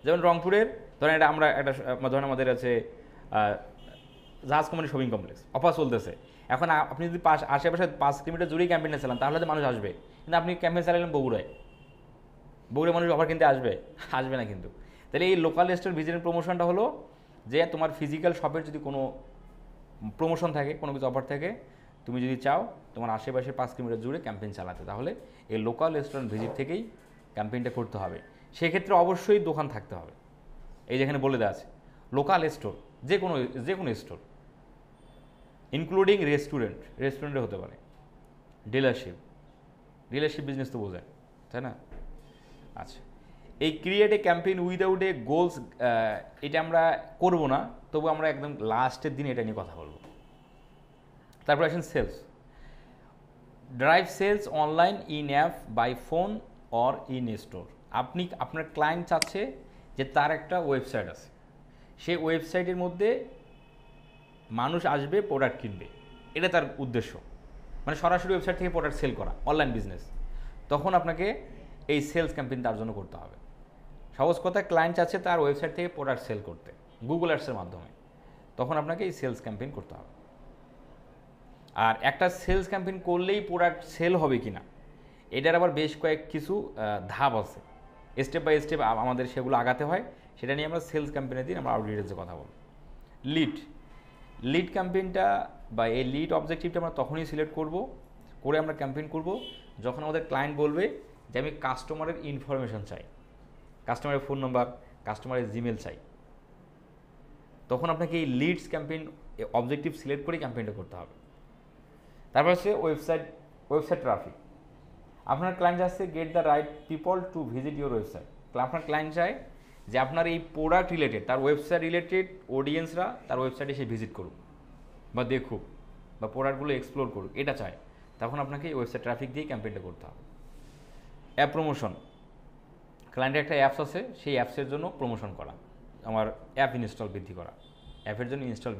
যেমন রংপুরের ধরেন আমরা একটা ধরেন আমাদের আছে জাহাজ কোম্পানি শপিং কমপ্লেক্স, অফার চলতেছে। এখন আপনি যদি আশেপাশে 5 কিলোমিটার জুড়েই ক্যাম্পেইনটা চালান, তাহলে তো মানুষ আসবে। কিন্তু আপনি ক্যাম্পেইন চালালেন বগুড়ায় মানুষ অফার কিনতে আসবে না কিন্তু। তাহলে এই লোকাল স্টোর ভিজিট প্রমোশনটা হলো যে তোমার ফিজিক্যাল শপের যদি কোনো প্রমোশন থাকে, কোনো কিছু অফার থাকে, তুমি যদি চাও তোমার আশেপাশে 5 কিলোমিটার জুড়ে ক্যাম্পেইন চালাতে, তাহলে এই লোকাল রেস্টুরেন্ট ভিজিট থেকেই ক্যাম্পেইনটা করতে হবে। সেক্ষেত্রে অবশ্যই দোকান থাকতে হবে। এই যেখানে বলে দেওয়া আছে লোকাল স্টোর, যে কোনো স্টোর, ইনক্লুডিং রেস্টুরেন্টে হতে পারে, ডিলারশিপ বিজনেস তো বোঝায়, তাই না? আচ্ছা, এই create a campaign without a goals, এটা আমরা করব না, তবু আমরা একদম লাস্টের দিন এটা নিয়ে কথা বলবো। তারপর আসেন sales. Drive sales online, in app, by phone or in store. আপনার ক্লায়েন্ট চাচ্ছে যে তার একটা ওয়েবসাইট আছে, সেই ওয়েবসাইটের মধ্যে মানুষ আসবে, প্রোডাক্ট কিনবে, এটা তার উদ্দেশ্য, মানে সরাসরি ওয়েবসাইট থেকে প্রোডাক্ট সেল করা, অনলাইন বিজনেস। তখন আপনাকে এই সেলস ক্যাম্পেইন তার জন্য করতে হবে। সহজ কথা, ক্লায়েন্ট চাচ্ছে তার ওয়েবসাইট থেকে প্রোডাক্ট সেল করতে গুগল অ্যাডসের মাধ্যমে, তখন আপনাকে এই সেলস ক্যাম্পেইন করতে হবে। আর একটা সেলস ক্যাম্পেইন করলেই প্রোডাক্ট সেল হবে কি না, এটার আবার বেশ কিছু ধাপ আছে, স্টেপ বাই স্টেপ আমাদের সেগুলো আগাতে হয়। সেটা নিয়ে আমরা সেলস ক্যাম্পেইনের দিন আমরা আরও ডিটেলসে কথা বলব। লিড ক্যাম্পেইনটা বা এই লিড অবজেক্টিভটা আমরা তখনই সিলেক্ট করে আমরা ক্যাম্পেইন করব যখন আমাদের ক্লায়েন্ট বলবে যে আমি কাস্টমারের ইনফরমেশন চাই, কাস্টমারের ফোন নাম্বার, কাস্টমারের জিমেল চাই, তখন আপনাকে এই লিডস ক্যাম্পেইন অবজেক্টিভ সিলেক্ট করেই ক্যাম্পেইনটা করতে হবে। তারপর হচ্ছে ওয়েবসাইট ট্রাফিক। আপনার ক্লায়েন্ট চাচ্ছে get the right people to visit your website. আপনার ক্লায়েন্ট চায় যে আপনার এই প্রোডাক্ট রিলেটেড, তার ওয়েবসাইট রিলেটেড অডিয়েন্সরা তার ওয়েবসাইটে এসে ভিজিট করুক বা দেখুক বা প্রোডাক্টগুলো এক্সপ্লোর করুক, এটা চায়। তখন আপনাকে ওয়েবসাইট ট্রাফিক দিয়ে ক্যাম্পেইনটা করতে হবে। অ্যাপ প্রমোশন, ক্লায়েন্টের একটা অ্যাপস আছে, সেই অ্যাপসের জন্য প্রমোশন করা, আমার অ্যাপ ইনস্টল বৃদ্ধি করা, অ্যাপের জন্য ইনস্টল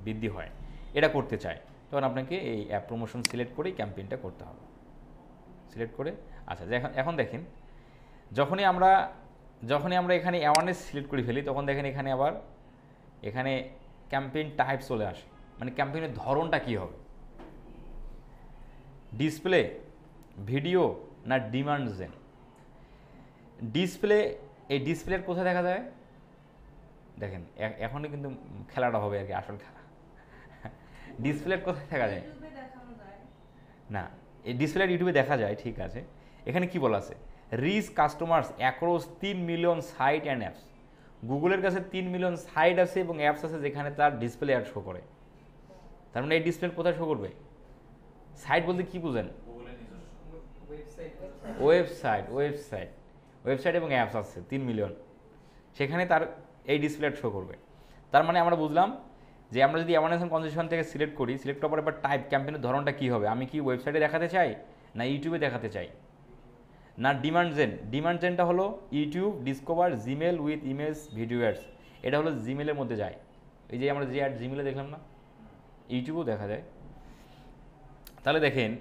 বৃদ্ধি হয়, এটা করতে চায়, তখন আপনাকে এই অ্যাপ প্রমোশন সিলেক্ট করেই ক্যাম্পেইনটা করতে হবে। সিলেক্ট করে আচ্ছা, এখন দেখেন যখনই আমরা এখানে অ্যাওয়ারনেস সিলেক্ট করে ফেলি, তখন দেখেন এখানে আবার এখানে ক্যাম্পেইন টাইপ চলে আসে, মানে ক্যাম্পেইনের ধরনটা কী হবে, ডিসপ্লে, ভিডিও না ডিমান্ড জেন। ডিসপ্লে, এই ডিসপ্লের কোথায় দেখা যায় দেখেন, এখনই কিন্তু খেলাটা হবে আর কি, আসল খেলা। ডিসপ্লের কোথায় দেখা যায় না, এই ডিসপ্লে ইউটিউবে দেখা যায়, ঠিক আছে। এখানে কি বলা আছে, reach customers across 3 million site and apps. গুগলের কাছে 3 মিলিয়ন সাইট আছে এবং অ্যাপস আছে যেখানে তার ডিসপ্লে অ্যাড শো করে। তার মানে এই ডিসপ্লে কোথায় শো করবে, সাইট বলতে কি বুঝেন, ওয়েবসাইট এবং অ্যাপস আছে 3 মিলিয়ন, সেখানে তার এই ডিসপ্লে শো করবে। তার মানে আমরা বুঝলাম যে আমরা যদি অ্যাওয়ারনেস এন্ড কনজারভেশন থেকে সিলেক্ট করি, সিলেক্ট করার পর এবার টাইপ, ক্যাম্পেইনের ধরনটা কী হবে, আমি কি ওয়েবসাইটে দেখাতে চাই না ইউটিউবে দেখাতে চাই, না ডিমান্ড জেন। ডিমান্ড জেনটা হলো YouTube discover Gmail with image video ads, এটা হলো জিমেলের মধ্যে যায়। এই যে আমরা যে অ্যাড জিমেলে দেখলাম না, ইউটিউবেও দেখা যায়। তাহলে দেখেন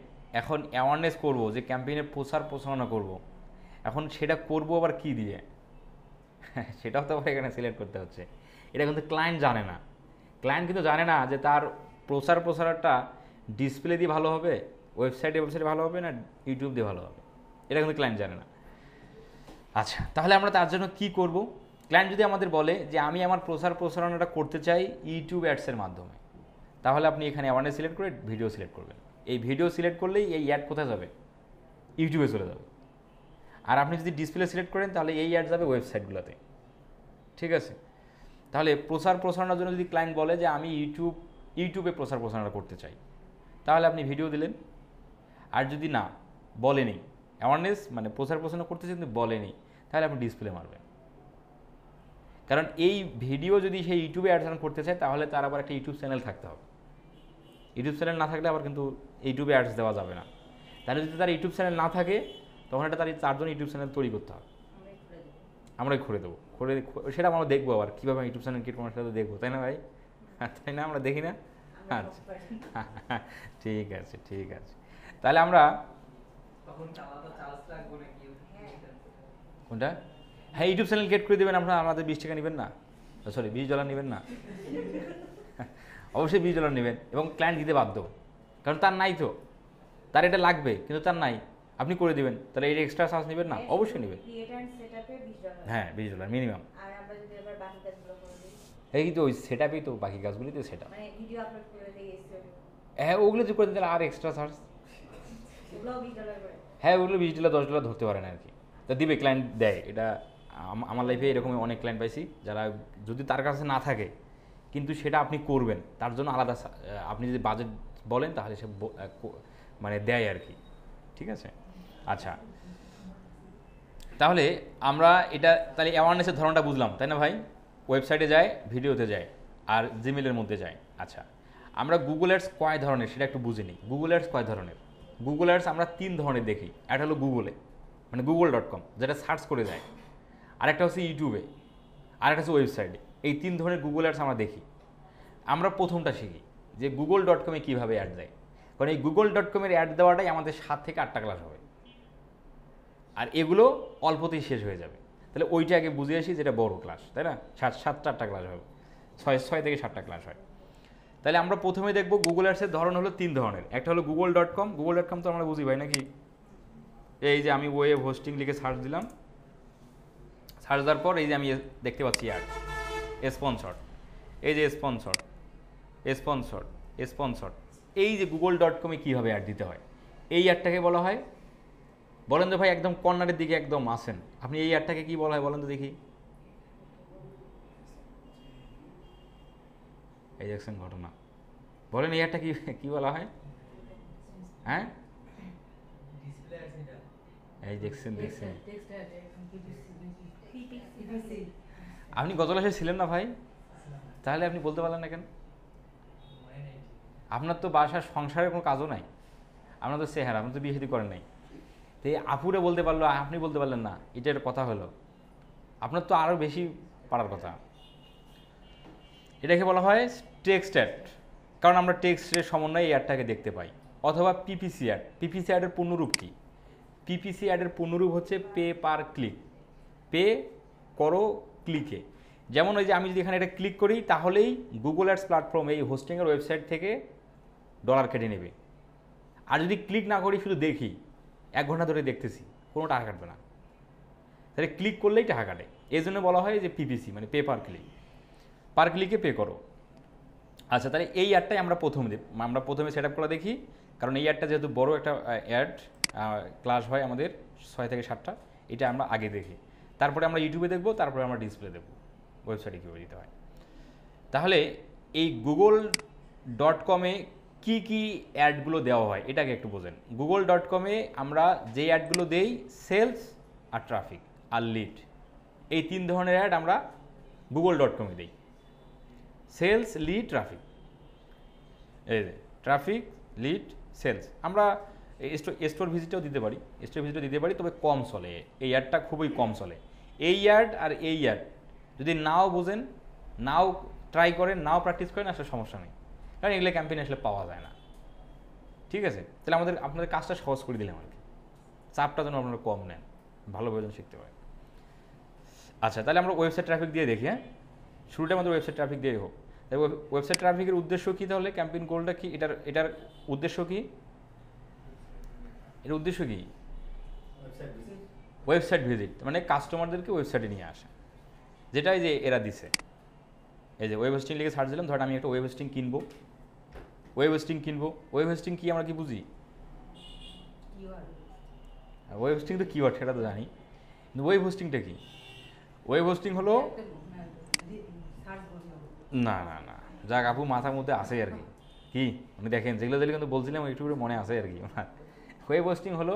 এখন অ্যাওয়ারনেস করব, যে ক্যাম্পেইনের প্রচার প্রচারণা করব, এখন সেটা করব আবার কি দিয়ে, সেটাও তো আবার এখানে সিলেক্ট করতে হচ্ছে। এটা কিন্তু ক্লায়েন্ট জানে না, ক্লায়েন্ট কিন্তু জানে না যে তার প্রচারটা ডিসপ্লে দিয়ে ভালো হবে, ওয়েবসাইটে ভালো হবে না ইউটিউব দিয়ে ভালো হবে, এটা কিন্তু ক্লায়েন্ট জানে না। আচ্ছা, তাহলে আমরা তার জন্য কি করব, ক্লায়েন্ট যদি আমাদের বলে যে আমি আমার প্রচারণাটা করতে চাই ইউটিউব অ্যাডসের মাধ্যমে, তাহলে আপনি এখানে অ্যাওয়ারনেস সিলেক্ট করে ভিডিও সিলেক্ট করবেন। এই ভিডিও সিলেক্ট করলেই এই অ্যাড কোথায় যাবে, ইউটিউবে চলে যাবে। আর আপনি যদি ডিসপ্লে সিলেক্ট করেন তাহলে এই অ্যাড যাবে ওয়েবসাইটগুলোতে, ঠিক আছে। তাহলে প্রচারণার জন্য যদি ক্লায়েন্ট বলে যে আমি ইউটিউবে প্রচারণা করতে চাই, তাহলে আপনি ভিডিও দিলেন। আর যদি না বলেনি, অ্যাওয়ারনেস মানে প্রচারণা করতে চাই কিন্তু বলেনি, তাহলে আপনি ডিসপ্লে মারবেন। কারণ এই ভিডিও যদি সেই ইউটিউবে অ্যাড রান করতে চায়, তাহলে তার আবার একটা ইউটিউব চ্যানেল থাকতে হবে। ইউটিউব চ্যানেল না থাকলে আবার কিন্তু ইউটিউবে অ্যাডস দেওয়া যাবে না। তাহলে যদি তার ইউটিউব চ্যানেল না থাকে, তখন এটা তার জন্য ইউটিউব চ্যানেল তৈরি করতে হবে, আমরাই করে দেবো, সেটা আমরা দেখবো আবার কীভাবে ইউটিউব চ্যানেল ক্রিয়েট করার সাথে দেখবো, তাই না ভাই? তাই না, আমরা দেখি না? আচ্ছা, ঠিক আছে, ঠিক আছে। তাহলে আমরা কোনটা, হ্যাঁ ইউটিউব চ্যানেল ক্রিয়েট করে দেবেন আপনারা, আমাদের 20 টাকা নেবেন না, সরি $20 নেবেন না, অবশ্যই $20 নেবেন এবং ক্লায়েন্ট দিতে বাধ্য, কারণ তার নাই তো, তার এটা লাগবে কিন্তু তার নাই, আপনি করে দেবেন, তাহলে এই এক্সট্রা চার্জ নেবেন না? অবশ্যই নেবেন। হ্যাঁ $20 মিনিমাম। এই তো ওই সেটআপই তো, বাকি কাজগুলি তো সেটআপ, হ্যাঁ ওগুলো যে করে দিতে আর এক্সট্রা চার্জ, হ্যাঁ ওগুলো $20 $10 ধরতে পারেন আর কি, তা দিবে, ক্লায়েন্ট দেয়। এটা আমার লাইফে এরকম অনেক ক্লায়েন্ট পাইছি, যারা যদি তার কাছে না থাকে কিন্তু সেটা আপনি করবেন, তার জন্য আলাদা আপনি যদি বাজেট বলেন তাহলে সে মানে দেয় আর কি, ঠিক আছে। আচ্ছা, তাহলে আমরা এটা তাহলে অ্যাওয়ারনেসের ধরনটা বুঝলাম, তাই না ভাই? ওয়েবসাইটে যায়, ভিডিওতে যায়, আর জিমেলের মধ্যে যায়। আচ্ছা, আমরা গুগল অ্যাডস কয় ধরনের সেটা একটু বুঝে নিই। গুগল অ্যাডস কয় ধরনের? গুগল অ্যাডস আমরা 3 ধরনের দেখি। একটা হলো গুগলে, মানে google.com, যেটা সার্চ করে যায়, আরেকটা হচ্ছে ইউটিউবে, আরেকটা হচ্ছে ওয়েবসাইটে। এই 3 ধরনের গুগল অ্যাডস আমরা দেখি। আমরা প্রথমটা শিখি যে google.com-এ কীভাবে অ্যাড দেয়, কারণ এই google.com-এর অ্যাড দেওয়াটাই আমাদের 7 থেকে 8টা ক্লাস হবে, আর এগুলো অল্পতেই শেষ হয়ে যাবে। তাহলে ওইটা আগে বুঝে আসি, যেটা বড় ক্লাস, তাই না? 7-8টা ক্লাস হবে, 6 থেকে 7টা ক্লাস হয়। তাহলে আমরা প্রথমে দেখবো গুগল অ্যাডসের ধরন হলো 3 ধরনের। একটা হলো google.com, google.com তো আমরা বুঝি ভাই নাকি, এই যে আমি ওয়েব হোস্টিং লিখে সার্চ দিলাম, সার্চ দেওয়ার পর এই যে আমি দেখতে পাচ্ছি অ্যাড, স্পন্সর, এই যে স্পন্সর, এই যে google.com-এ কীভাবে অ্যাড দিতে হয়, এই অ্যাডটাকে বলা হয়, বলেন তো ভাই, একদম কর্নারের দিকে একদম আসেন আপনি, এই অ্যাডটাকে কী বলা হয় বলেন তো দেখি? এই দেখছেন ঘটনা, বলেন এই অ্যাডটা কী বলা হয়? হ্যাঁ এই দেখছেন, আপনি গত ক্লাসে ছিলেন না ভাই, তাহলে আপনি বলতে পারলেন না কেন? আপনার তো বাসার সংসারের কোনো কাজও নাই, আপনার তো চেহারা, আপনি তো বিয়ে শাদী করেন নাই, তো এই আপুরে বলতে পারলো, আপনি বলতে পারলেন না, এটার কথা হলো। আপনার তো আরও বেশি পারার কথা। এটাকে বলা হয় টেক্সট অ্যাড, কারণ আমরা টেক্সটের সমন্বয়ে এই অ্যাডটাকে দেখতে পাই। অথবা পিপিসি অ্যাড। পিপিসি অ্যাডের পূর্ণরূপ কী? পিপিসি অ্যাডের পূর্ণরূপ হচ্ছে পে পার ক্লিক, পে করো ক্লিকে। যেমন ওই যে আমি যদি এখানে এটা ক্লিক করি তাহলেই গুগল অ্যাডস প্ল্যাটফর্ম এই হোস্টিংয়ের ওয়েবসাইট থেকে ডলার কেটে নেবে। আর যদি ক্লিক না করি, শুধু দেখি, 1 ঘন্টা ধরে দেখতেছি, কোনো টাকা কাটবে না। তাহলে ক্লিক করলেই টাকা কাটে। এই জন্য বলা হয় যে পিপিসি মানে পে পার ক্লিক, পার ক্লিকে পে করো। আচ্ছা, তাহলে এই অ্যাডটাই আমরা প্রথমে সেট আপ করে দেখি, কারণ এই অ্যাডটা যেহেতু বড় একটা অ্যাড, ক্লাস হয় আমাদের 6 থেকে 7টা, এটা আমরা আগে দেখি, তারপরে আমরা ইউটিউবে দেখবো, তারপরে আমরা ডিসপ্লে দেখবো ওয়েবসাইটে কীভাবে দিতে হয়। তাহলে এই google.com-এ কী কী অ্যাডগুলো দেওয়া হয় এটাকে একটু বোঝেন। google.com-এ আমরা যে অ্যাডগুলো দেই, সেলস আর ট্রাফিক আর লিড, এই 3 ধরনের অ্যাড আমরা google.com-এ দিই। Sales, lead, traffic. এই যে ট্রাফিক, লিড, সেলস। আমরা স্টোর ভিজিটেও দিতে পারি, তবে কম চলে, এই অ্যাডটা খুবই কম চলে। এই অ্যাড আর এই অ্যাড যদি নাও বোঝেন, নাও ট্রাই করেন, নাও প্র্যাকটিস করেন, আসলে সমস্যা নেই, কারণ এগুলো ক্যাম্পেইন আসলে পাওয়া যায় না। ঠিক আছে, তাহলে আপনাদের কাজটা সহজ করে দিলাম আর কি, চাপটা যেন আপনারা কম নেন, ভালোভাবে যেন শিখতে পারেন। আচ্ছা, তাহলে আমরা ওয়েবসাইট ট্রাফিক দিয়ে দেখি। হ্যাঁ, শুরুটা আমাদের ওয়েবসাইট ট্রাফিক দিয়ে হোক। তাই ওয়েবসাইট ট্রাফিকের উদ্দেশ্য কী তাহলে? ক্যাম্পেইন গোলটা কি? এটার উদ্দেশ্য কি? এর উদ্দেশ্য কি? ওয়েবসাইট ভিজিট, মানে কাস্টমারদেরকে ওয়েবসাইটে নিয়ে আসা, যেটাই যে এরা দিছে। এই যে ওয়েব হোস্টিং লিখে সার্চ দিলাম, ধরেন আমি একটা ওয়েব হোস্টিং কিনবো। ওয়েব হোস্টিং কি আমরা কি বুঝি? ওয়েব হোস্টিং তো কিওয়ার্ড, সেটা তো জানি, কিন্তু ওয়েব হোস্টিংটা কি? ওয়েব হোস্টিং হলো, না না না, যাক আপু মাথার মধ্যে আসে আর কি উনি দেখেন যেগুলো কিন্তু বলছিলাম ইউটিউবে মনে আসে আর কি ওনার। ওয়েব হোস্টিং হলো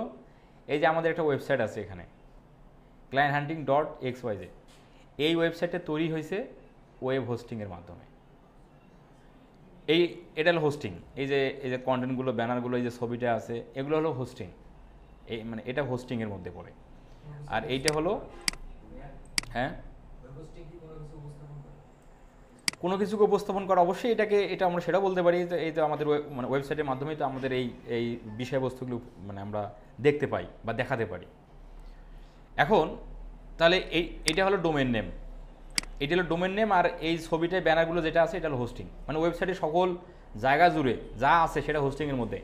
এই যে আমাদের একটা ওয়েবসাইট আছে এখানে, clienthunting.xyz, এই ওয়েবসাইটটা তৈরি হয়েছে ওয়েব হোস্টিংয়ের মাধ্যমে। এটা হলো হোস্টিং। এই যে কন্টেন্টগুলো, ব্যানারগুলো, এই যে ছবিটা আছে, এগুলো হলো হোস্টিং। মানে এটা হোস্টিংয়ের মধ্যে পড়ে। আর এইটা হলো, হ্যাঁ, কোনো কিছুকে উপস্থাপন করা, অবশ্যই এটা আমরা সেটা বলতে পারি। এই তো আমাদের মানে ওয়েবসাইটের মাধ্যমেই তো আমাদের এই বিষয়বস্তুগুলো মানে আমরা দেখতে পাই বা দেখাতে পারি। এখন তাহলে এইটা হলো ডোমেন নেম, আর এই ছবিটায় ব্যানারগুলো যেটা আছে এটা হলো হোস্টিং। মানে ওয়েবসাইটের সকল জায়গা জুড়ে যা আছে সেটা হোস্টিংয়ের মধ্যে,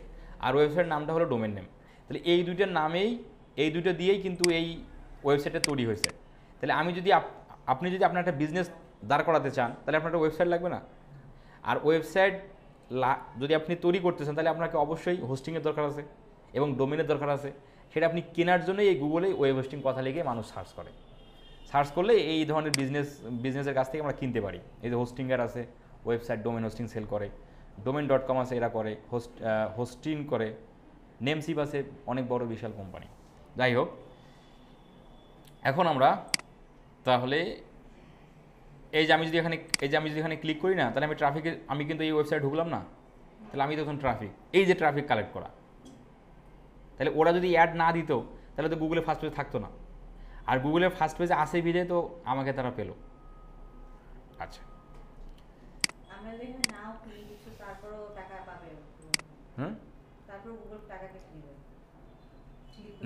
আর ওয়েবসাইটের নামটা হলো ডোমেন নেম। তাহলে এই দুইটার নামেই, এই দুইটা দিয়েই কিন্তু এই ওয়েবসাইটটা তৈরি হয়েছে। তাহলে আপনি যদি আপনার একটা বিজনেস দাঁড় করাতে চান, তাহলে আপনার একটা ওয়েবসাইট লাগবে না? আর ওয়েবসাইট যদি আপনি তৈরি করতে চান, তাহলে আপনাকে অবশ্যই হোস্টিংয়ের দরকার আছে এবং ডোমেনের দরকার আছে। সেটা আপনি কেনার জন্যই এই গুগলে ওয়েব হোস্টিং কথা লিখে মানুষ সার্চ করলে এই ধরনের বিজনেসের কাছ থেকে আমরা কিনতে পারি। এই যে হোস্টিংয়ের আছে ওয়েবসাইট, ডোমেন হোস্টিং সেল করে, domain.com আছে, এরা করে হোস্টিং করে, নেমসিপ আছে, অনেক বড় বিশাল কোম্পানি। যাই হোক, এখন আমরা তাহলে এই যে আমি যদি এখানে ক্লিক করি না, তাহলে আমি কিন্তু এই ওয়েবসাইট ঢুকলাম না, তাহলে আমি তখন ট্রাফিক, এই যে ট্রাফিক কালেক্ট করা। তাহলে ওরা যদি অ্যাড না দিত, তাহলে তো গুগলে ফার্স্ট পেজে থাকতো না, আর গুগলের ফার্স্ট পেজে আসে বিধে তো আমাকে তারা পেল। আচ্ছা,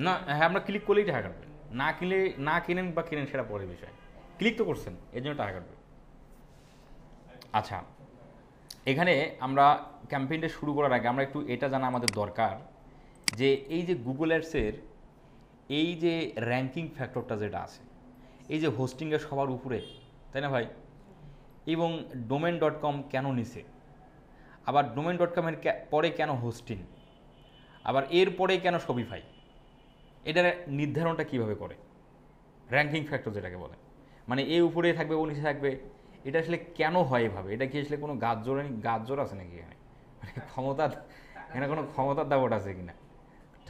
না, হ্যাঁ, আমরা ক্লিক করলেই টাকা কাটবে, না কিনেন বা কিনেন সেটা পরের বিষয়, ক্লিক তো করছেন, এর জন্য টাকা কাটবে। আচ্ছা, এখানে আমরা ক্যাম্পেইনটা শুরু করার আগে আমরা একটু এটা জানা আমাদের দরকার যে এই যে গুগল অ্যাডসের এই যে র্যাঙ্কিং ফ্যাক্টরটা যেটা আছে, এই যে হোস্টিংয়ের সবার উপরে, তাই না ভাই? এবং domain.com কেন নিছে, আবার domain.com-এর পরে কেন হোস্টিং, আবার এর পরে কেন শপিফাই, এটার নির্ধারণটা কিভাবে করে? র্যাঙ্কিং ফ্যাক্টর যেটাকে বলে, মানে এ উপরে থাকবে ও নিচে থাকবে, এটা আসলে কেন হয় এভাবে? এটা কি আসলে কোনো গাছজোর আছে নাকি এখানে? মানে এখানে কোনো ক্ষমতার দাপট আছে কিনা?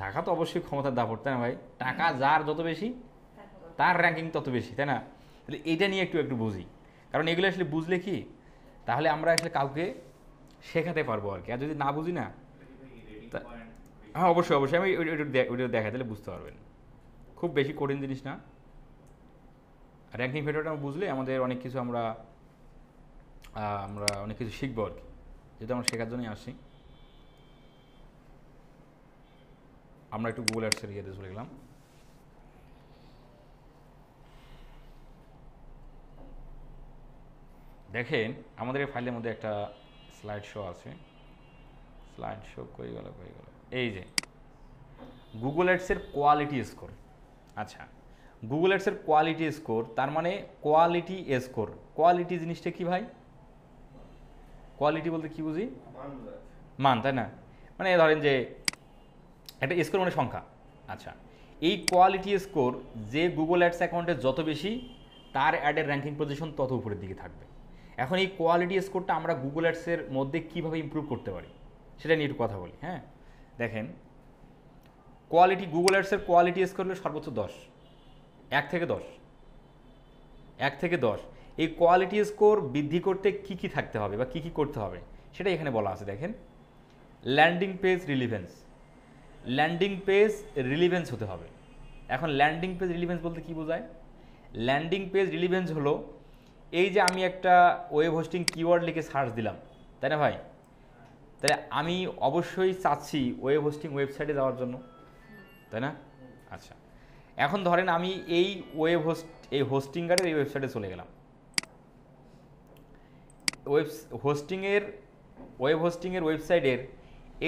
টাকা তো অবশ্যই ক্ষমতার দাপট, তাই না ভাই? টাকা যার যত বেশি তার র্যাঙ্কিং তত বেশি, তাই না? তাহলে এইটা নিয়ে একটু বুঝি, কারণ এগুলো আসলে বুঝলে কি তাহলে আমরা আসলে কাউকে শেখাতে পারবো আর কি। আর যদি না বুঝি না, হ্যাঁ অবশ্যই অবশ্যই, আমি ওইটা দেখা তাহলে বুঝতে পারবেন, খুব বেশি কঠিন জিনিস না। র্যাঙ্কিং ফ্যাক্টরটা বুঝলে আমাদের অনেক কিছু আমরা অনেক কিছু শিখবো আর কি, যেটা আমরা শেখার জন্যই আসি। আমরা একটু গুগল অ্যাডসের ইয়েতে চলে গেলাম। দেখেন আমাদের এই ফাইলের মধ্যে একটা স্লাইড শো আছে। স্লাইড শো কই গেল, এই যে গুগল অ্যাডসের কোয়ালিটি স্কোর। আচ্ছা, গুগল অ্যাডসের কোয়ালিটি স্কোর, তার মানে কোয়ালিটি স্কোর। কোয়ালিটি জিনিসটা কি ভাই? কোয়ালিটি বলতে কি বুঝি? মান, তাই না? মানে ধরেন যে একটা স্কোর মানে সংখ্যা। আচ্ছা, এই কোয়ালিটি স্কোর যে গুগল অ্যাডস অ্যাকাউন্টে যত বেশি, তার অ্যাডের র্যাঙ্কিং পজিশন তত উপরের দিকে থাকবে। এখন এই কোয়ালিটি স্কোরটা আমরা গুগল অ্যাডসের মধ্যে কীভাবে ইমপ্রুভ করতে পারি সেটা নিয়ে একটু কথা বলি। হ্যাঁ, দেখেন কোয়ালিটি, গুগল অ্যাডসের কোয়ালিটি স্কোর হলো সর্বোচ্চ 10, 1 থেকে 10, 1 থেকে 10। এই কোয়ালিটি স্কোর বৃদ্ধি করতে কি কি থাকতে হবে বা কি কি করতে হবে সেটা এখানে বলা আছে। দেখেন, landing page relevance, landing page relevance হতে হবে। এখন ল্যান্ডিং পেজ রিলিভেন্স বলতে কি বোঝায়? ল্যান্ডিং পেজ রিলিভেন্স হলো এই যে আমি একটা ওয়েব হোস্টিং কিওয়ার্ড লিখে সার্চ দিলাম, তাই না ভাই? তাহলে আমি অবশ্যই চাচ্ছি ওয়েব হোস্টিং ওয়েবসাইটে যাওয়ার জন্য, তাই না? আচ্ছা, এখন ধরেন আমি এই এই হোস্টিংগারের এই ওয়েবসাইটে চলে গেলাম। ওয়েব হোস্টিংয়ের ওয়েবসাইটের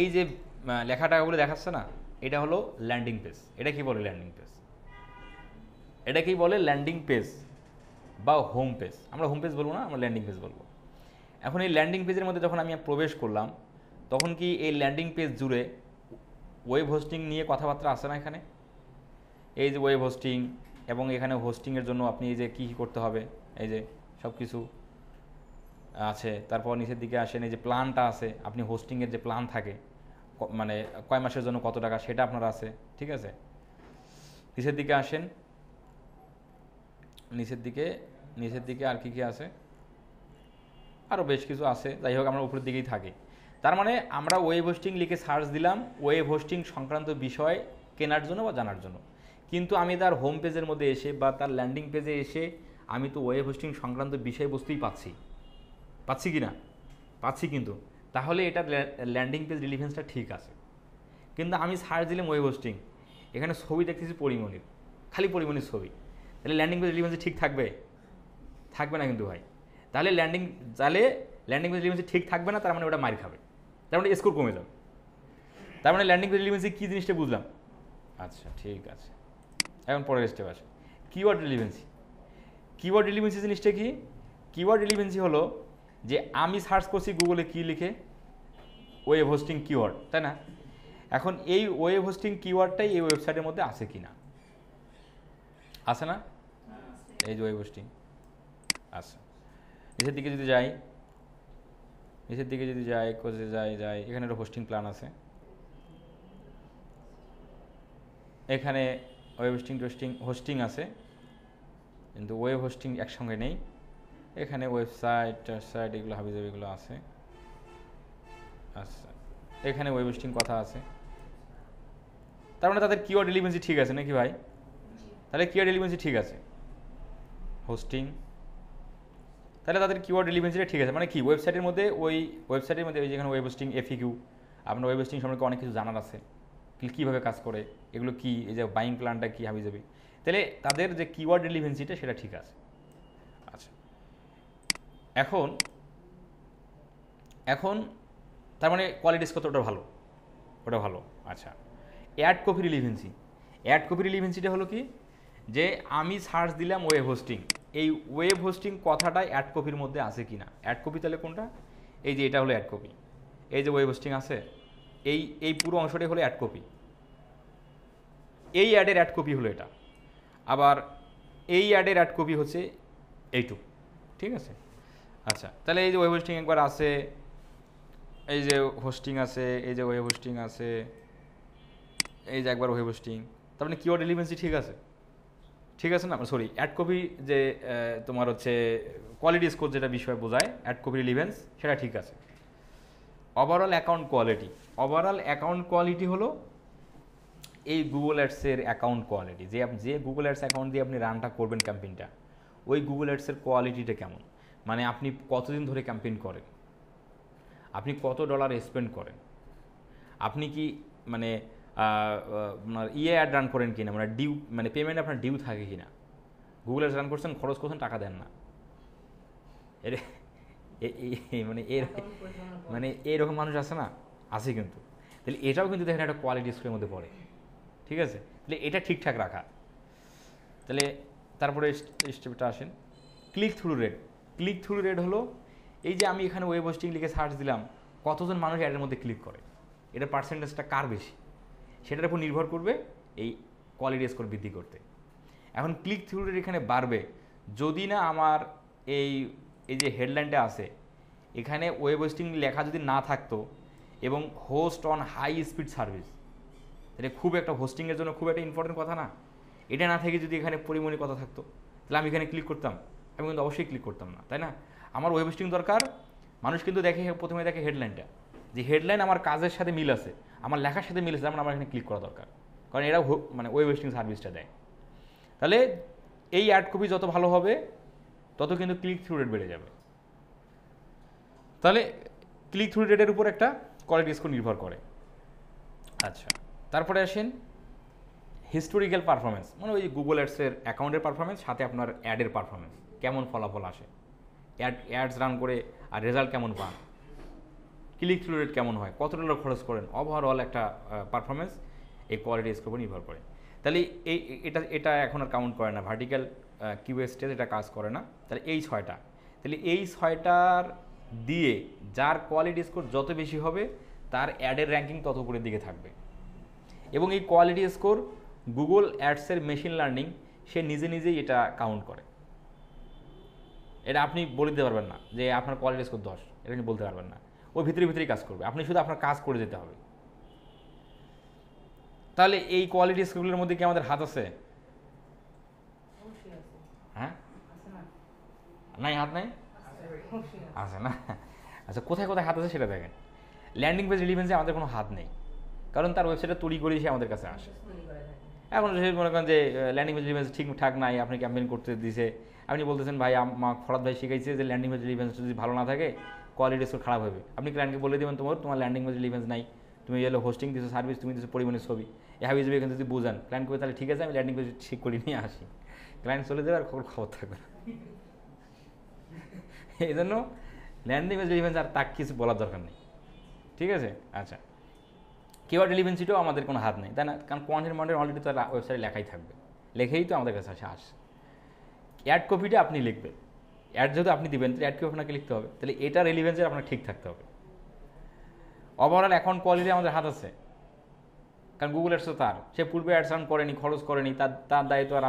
এই যে লেখাটাগুলো দেখাচ্ছে না, এটা হলো ল্যান্ডিং পেজ। এটা কি বলে? Landing page. এটা কি বলে? ল্যান্ডিং পেজ বা হোম পেজ। আমরা হোম পেজ বলবো না, আমরা ল্যান্ডিং পেজ বলবো। এখন এই ল্যান্ডিং পেজের মধ্যে যখন আমি প্রবেশ করলাম, তখন কি এই ল্যান্ডিং পেজ জুড়ে ওয়েব হোস্টিং নিয়ে কথাবার্তা আছে না? এখানে এই যে ওয়েব হোস্টিং, এবং এখানে হোস্টিংয়ের জন্য আপনি এই যে কী কী করতে হবে, এই যে সব কিছু আছে। তারপর নিচের দিকে আসেন, এই যে প্ল্যানটা আছে, আপনি হোস্টিংয়ের যে প্ল্যান থাকে, মানে কয় মাসের জন্য কত টাকা, সেটা আপনার আছে। ঠিক আছে, নিচের দিকে আসেন, নিচের দিকে আর কি কি আছে, আরও বেশ কিছু আছে। যাই হোক, আমরা উপরের দিকেই থাকি। তার মানে আমরা ওয়েব হোস্টিং লিখে সার্চ দিলাম ওয়েব হোস্টিং সংক্রান্ত বিষয় কেনার জন্য বা জানার জন্য, কিন্তু আমি তার হোম পেজের মধ্যে এসে বা তার ল্যান্ডিং পেজে এসে আমি তো ওয়েব হোস্টিং সংক্রান্ত বিষয়বস্তুই পাচ্ছি কি না? পাচ্ছি। কিন্তু তাহলে এটা ল্যান্ডিং পেজ রিলিভেন্সটা ঠিক আছে। কিন্তু আমি সার্চ দিলাম ওয়েব হোস্টিং, এখানে ছবি দেখতেছি পরিমণির, খালি পরিমণির ছবি, তাহলে ল্যান্ডিং পেজ রিলিভেন্স ঠিক থাকবে না কিন্তু ভাই। তাহলে ল্যান্ডিং পেজ রিলিভেন্স ঠিক থাকবে না, তার মানে ওটা মার খাবে, তার মানে স্কোর কমে যাবে। তার মানে ল্যান্ডিং পেজ রিলিভেন্সি কী জিনিসটা বুঝলাম। আচ্ছা, ঠিক আছে, এখন পরের স্টেপ আসে কিওয়ার্ড রিলিভেন্সি। কিওয়ার্ড রিলিভেন্সি জিনিসটা কি? কিওয়ার্ড রিলিভেন্সি হলো যে আমি সার্চ করছি গুগলে কী লিখে, ওয়েব হোস্টিং কিওয়ার্ড, তাই না? এখন এই ওয়েব হোস্টিং কিওয়ার্ডটাই এই ওয়েবসাইটের মধ্যে আছে কি না? আছে না? এই যে ওয়েব হোস্টিং। আচ্ছা, নিচের দিকে যদি যাই, এখানে একটা হোস্টিং প্ল্যান আছে, এখানে ওয়েব হোস্টিং আছে, কিন্তু ওয়েব হোস্টিং একসঙ্গে নেই। এখানে ওয়েবসাইট এগুলো হাবিজাবি এগুলো আছে। আচ্ছা, এখানে ওয়েব হোস্টিং কথা আছে। তার মানে তাদের কিওয়ার্ড রিলিভেন্সি ঠিক আছে নাকি ভাই? তাহলে কিওয়ার্ড রিলিভেন্সি ঠিক আছে, হোস্টিং, তাহলে তাদের কিওয়ার্ড রিলিভেন্সিটা ঠিক আছে। মানে কি, ওয়েবসাইটের মধ্যে ওই যেখানে ওয়েব হোস্টিং এফিকিউ, আপনার ওয়েব হোস্টিং সম্পর্কে অনেক কিছু জানার আছে, কীভাবে কাজ করে, এগুলো কি, এই যে বাইং প্ল্যানটা কী হাবিজাবি, তাহলে তাদের যে কিওয়ার্ড রিলিভেন্সিটা সেটা ঠিক আছে। আচ্ছা, এখন তার মানে কোয়ালিটি স্কোর ওটা ভালো। আচ্ছা, অ্যাড কপি রিলিভেন্সিটা হলো কি, যে আমি সার্চ দিলাম ওয়েব হোস্টিং, এই ওয়েব হোস্টিং কথাটা অ্যাড কপির মধ্যে আছে কি না। অ্যাড কপি তাহলে কোনটা? এই যে এটা হলো অ্যাড কপি, এই যে ওয়েব হোস্টিং আছে, এই পুরো অংশটাই হলো অ্যাড কপি, এই অ্যাডের অ্যাড কপি হলো এটা। আবার এই অ্যাডের অ্যাড কপি হচ্ছে এইটুকু। ঠিক আছে, আচ্ছা, তাহলে এই যে ওয়েব হোস্টিং একবার আছে, এই যে হোস্টিং আছে, এই যে ওয়েব হোস্টিং আছে, এই যে একবার ওয়েব হোস্টিং, তার মানে কিওয়ার্ড রিলিভেন্সি ঠিক আছে না? সরি, অ্যাড কপি যে তোমার হচ্ছে কোয়ালিটি স্কোর যেটা বিষয় বোঝায়, অ্যাড কপি রিলিভেন্স সেটা ঠিক আছে। ওভারঅল অ্যাকাউন্ট কোয়ালিটি হলো এই গুগল অ্যাডসের অ্যাকাউন্ট কোয়ালিটি, যে গুগল অ্যাডস অ্যাকাউন্ট দিয়ে আপনি রানটা করবেন ক্যাম্পেইনটা, ওই গুগল অ্যাডসের কোয়ালিটিটা কেমন, মানে আপনি কতদিন ধরে ক্যাম্পেইন করেন, আপনি কত ডলার স্পেন্ড করেন, আপনি কি মানে আপনার অ্যাড রান করেন কিনা, মানে ডিউ, মানে পেমেন্ট আপনার ডিউ থাকে কিনা, গুগল অ্যাডস রান করছেন, খরচ করছেন, টাকা দেন না, এর মানে মানে এইরকম মানুষ আছে না, আছে কিন্তু। তাহলে এটাও কিন্তু দেখেন একটা কোয়ালিটি স্কোরের মধ্যে পড়ে, ঠিক আছে? তাহলে এটা ঠিকঠাক রাখা। তাহলে তারপরে স্টেপটা আসেন click through rate. Click through rate হলো এই যে আমি এখানে ওয়েব হোস্টিং লিখে সার্চ দিলাম, কতজন মানুষ অ্যাডের মধ্যে ক্লিক করে, এটার পার্সেন্টেজটা কার বেশি, সেটার উপর নির্ভর করবে এই কোয়ালিটি স্কোর বৃদ্ধি করতে। এখন ক্লিক থ্রু রেট এখানে বাড়বে যদি না আমার এই যে হেডলাইনটা আছে এখানে ওয়েব হোস্টিং লেখা যদি না থাকতো এবং host on high speed service, তাহলে খুব একটা হোস্টিংয়ের জন্য খুব একটা ইম্পর্টেন্ট কথা না, এটা না থেকে যদি এখানে পরিমণি কথা থাকতো তাহলে আমি এখানে ক্লিক করতাম, আমি কিন্তু অবশ্যই ক্লিক করতাম না, তাই না? আমার ওয়েব হোস্টিং দরকার, মানুষ কিন্তু দেখে প্রথমে দেখে হেডলাইনটা, যে হেডলাইন আমার কাজের সাথে মিল আছে, আমার লেখার সাথে মিল আছে, আমার এখানে ক্লিক করা দরকার, কারণ এরা মানে ওয়েব হোস্টিং সার্ভিসটা দেয়। তাহলে এই অ্যাড কপি যত ভালো হবে তত কিন্তু ক্লিক থ্রু রেট বেড়ে যাবে। তাহলে ক্লিক থ্রু রেটের উপর একটা কোয়ালিটি স্কোর নির্ভর করে। আচ্ছা, তারপরে আসেন হিস্টোরিক্যাল পারফরমেন্স, মানে ওই গুগল অ্যাডসের অ্যাকাউন্টের পারফরমেন্স সাথে আপনার অ্যাডের পারফরমেন্স, কেমন ফলাফল আসে, অ্যাডস রান করে আর রেজাল্ট কেমন পান, ক্লিক থ্রু রেট কেমন হয়, কত ডলার খরচ করেন, ওভারঅল একটা পারফরমেন্স এই কোয়ালিটি স্কোর উপর নির্ভর করে। তাহলে এটা এখন আর কাউন্ট করে না, ভার্টিক্যাল কিউএ স্টেজ এটা কাজ করে না। তাহলে এই ছয়টা, তাহলে এই ছয়টার দিয়ে যার কোয়ালিটি স্কোর যত বেশি হবে তার অ্যাডের র্যাঙ্কিং তত উপরের দিকে থাকবে। এবং এই কোয়ালিটি স্কোর গুগল অ্যাডসের মেশিন লার্নিং সে নিজে নিজেই এটা কাউন্ট করে, এটা আপনি বলে দিতে পারবেন না যে আপনার কোয়ালিটি স্কোর 10, এটা আপনি বলতে পারবেন না, ও ভিতরেই কাজ করবে, আপনি শুধু আপনার কাজ করে যেতে হবে। তাহলে এই কোয়ালিটি স্কোরগুলোর মধ্যে কি আমাদের হাত আছে? হ্যাঁ, নাই, হাত নাই, আছে না? আচ্ছা, কোথায় কোথায় হাত আছে সেটা দেখেন। ল্যান্ডিং পেজ রিলিভেন্সে আমাদের কোনো হাত নেই, কারণ তার ওয়েবসাইটটা তৈরি করেই সে আমাদের কাছে আসে। এখন সে মনে করেন যে ল্যান্ডিং পেজ রিলিভেন্স ঠিকঠাক নাই, আপনি ক্যাম্পেইন করতে দিছে, আপনি বলতেছেন ভাই আমার ফরাদ ভাই শিখাইছে যে ল্যান্ডিং পেজ রিলিভেন্স যদি ভালো না থাকে কোয়ালিটি স্কোর খারাপ হবে, আপনি ক্লায়েন্টকে বলে দেবেন তোমার ল্যান্ডিং পেজ রিলিভেন্স নাই, তুমি এলো হোস্টিং দিছো সার্ভিস, তুমি দিছো পরিমাণের ছবি, এ হাবি যাবে, এখানে যদি বুঝান ক্লায়েন্ট করবে তাহলে ঠিক আছে আমি ল্যান্ডিং পেজ ঠিক করে নিয়ে আসি, ক্লায়েন্ট চলে যাবে আর খবর থাকবে না। এই জন্য ল্যান্ডিং পেজ রিলিভেন্স আর তাকে কিছু বলার দরকার নেই, ঠিক আছে? আচ্ছা, কিওয়ার্ড রিলিভেন্সিটাও আমাদের কোনো হাত নেই, তাই না? কারণ কন্টেন্ট মডেল অলরেডি তো ওয়েবসাইটে লেখাই থাকবে, লেখেই তো আমাদের কাছে আসে। অ্যাড কপিটা আপনি লিখবেন, অ্যাড যেহেতু আপনি দিবেন তাহলে অ্যাড কপি আপনাকে লিখতে হবে, তাহলে এটা রিলিভেন্সের আপনার ঠিক থাকতে হবে। ওভারঅল অ্যাকাউন্ট কোয়ালিটি আমাদের হাত আছে, কারণ গুগল অ্যাডস তো তার, সে পূর্বে অ্যাডস রান করেনি, খরচ করেনি, তার দায়িত্ব আর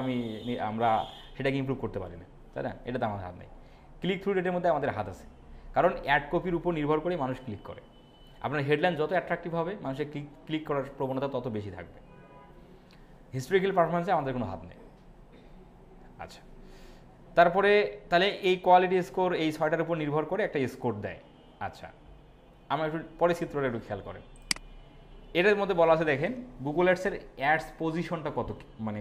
আমরা সেটাকে ইমপ্রুভ করতে পারি না, তাই না? এটা তো আমাদের হাত নেই। ক্লিক থ্রু রেটের মধ্যে আমাদের হাত আছে, কারণ অ্যাড কপির উপর নির্ভর করে মানুষ ক্লিক করে। আপনার হেডলাইন যত অ্যাট্রাকটিভ হবে মানুষের ক্লিক করার প্রবণতা তত বেশি থাকবে। হিস্টোরিক্যাল পারফরমেন্সে আমাদের কোনো হাত নেই। আচ্ছা, তারপরে তাহলে এই কোয়ালিটি স্কোর এই ছয়টার উপর নির্ভর করে একটা স্কোর দেয়। আচ্ছা, আমরা একটু পরে চিত্রটা একটু খেয়াল করেন। এটার মধ্যে বলা আছে দেখেন গুগল অ্যাডসের অ্যাডস পজিশনটা কত, মানে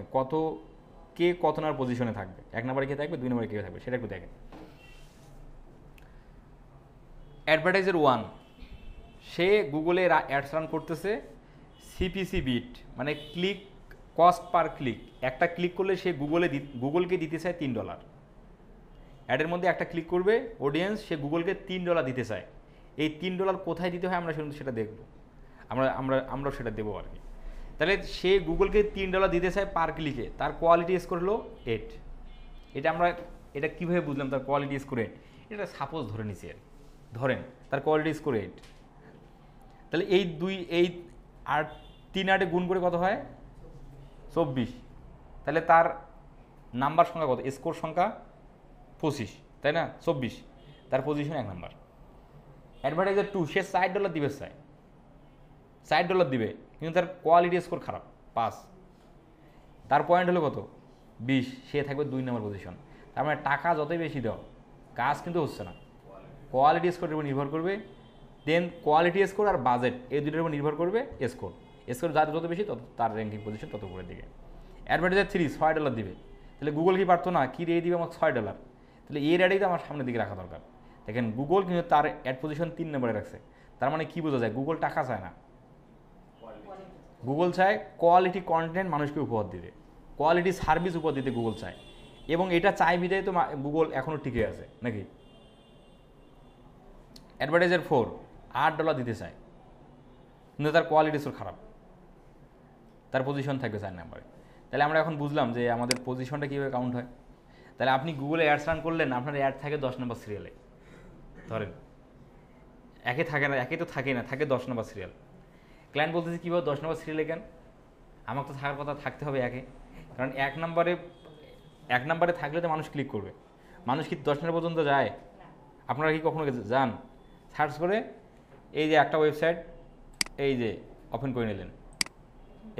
কে কত নাম্বার পজিশনে থাকবে, 1 নম্বরে কে থাকবে, 2 নম্বরে কে থাকবে, সেটা একটু দেখেন। অ্যাডভার্টাইজার 1 সে গুগলে অ্যাডস রান করতেছে সিপিসি বিট, মানে ক্লিক কস্ট পার ক্লিক, একটা ক্লিক করলে সে গুগলকে দিতে চায় $3। অ্যাডের মধ্যে একটা ক্লিক করবে অডিয়েন্স, সে গুগলকে $3 দিতে চায়। এই $3 কোথায় দিতে হয় আমরা সেটা দেখব, আমরা সেটা দেবো আর কি। তাহলে সে গুগলকে $3 দিতে চায় পার ক্লিকে, তার কোয়ালিটি স্কোর হলো 8। এটা কীভাবে বুঝলাম তার কোয়ালিটি স্কোর 8? এটা সাপোজ ধরে নিছি আর ধরেন তার কোয়ালিটি স্কোর 8, তাহলে এই 3 8 গুণ করে কত হয়? 24। তাহলে তার নাম্বার সংখ্যা কত? স্কোর সংখ্যা 25, তাই না? 24, তার পজিশন 1 নাম্বার। অ্যাডভার্টাইজার 2 সে $60 দিবে, $60 দিবে, কিন্তু তার কোয়ালিটি স্কোর খারাপ 5, তার পয়েন্ট হলো কত? 20, সে থাকবে 2 নম্বর পজিশন। তার মানে টাকা যতই বেশি দাও কাজ কিন্তু হচ্ছে না। কোয়ালিটি স্কোরের উপর নির্ভর করবে, দেন কোয়ালিটি স্কোর আর বাজেট এই দুটোর উপর নির্ভর করবে স্কোর। স্কোর যার যত বেশি তত তার র্যাঙ্কিং পজিশন তত উপরের দিকে। অ্যাডভার্টাইজার 3 $6 দিবে, তাহলে গুগল কি পারতো না কি রেট দিবে আমাকে $6, তাহলে এর অ্যাডেই তো আমার সামনের দিকে রাখা দরকার। দেখেন গুগল কিন্তু তার অ্যাড পজিশন 3 নম্বরে রাখছে, তার মানে কি বোঝা যায় গুগল টাকা চায় না, গুগল চায় কোয়ালিটি কন্টেন্ট মানুষকে উপহার দিতে, কোয়ালিটি সার্ভিস উপহার দিতে গুগল চায়, এবং এটা চাই বিদায় তো গুগল এখনও টিকে আছে নাকি। অ্যাডভার্টাইজার 4 $8 দিতে চায়, কিন্তু তার কোয়ালিটি স্কোর খারাপ, তার পজিশন থাকবে 4 নম্বরে। তাহলে আমরা এখন বুঝলাম যে আমাদের পজিশনটা কীভাবে কাউন্ট হয়। তাহলে আপনি গুগলে অ্যাডস রান করলেন, আপনার অ্যাড থাকে 10 নম্বর সিরিয়ালে, ধরেন একে থাকে না, একে তো থাকে না, থাকে 10 নম্বর সিরিয়াল। ক্লায়েন্ট বলতেছে কীভাবে 10 নম্বর সিরিয়ালে কেন, আমাকে তো থাকার কথা থাকতে হবে একে, কারণ 1 নম্বরে থাকলে তো মানুষ ক্লিক করবে। মানুষ কি 10 নম্বর পর্যন্ত যায়? আপনারা কি কখনো যান? সার্চ করে এই যে একটা ওয়েবসাইট এই যে ওপেন করে নিলেন,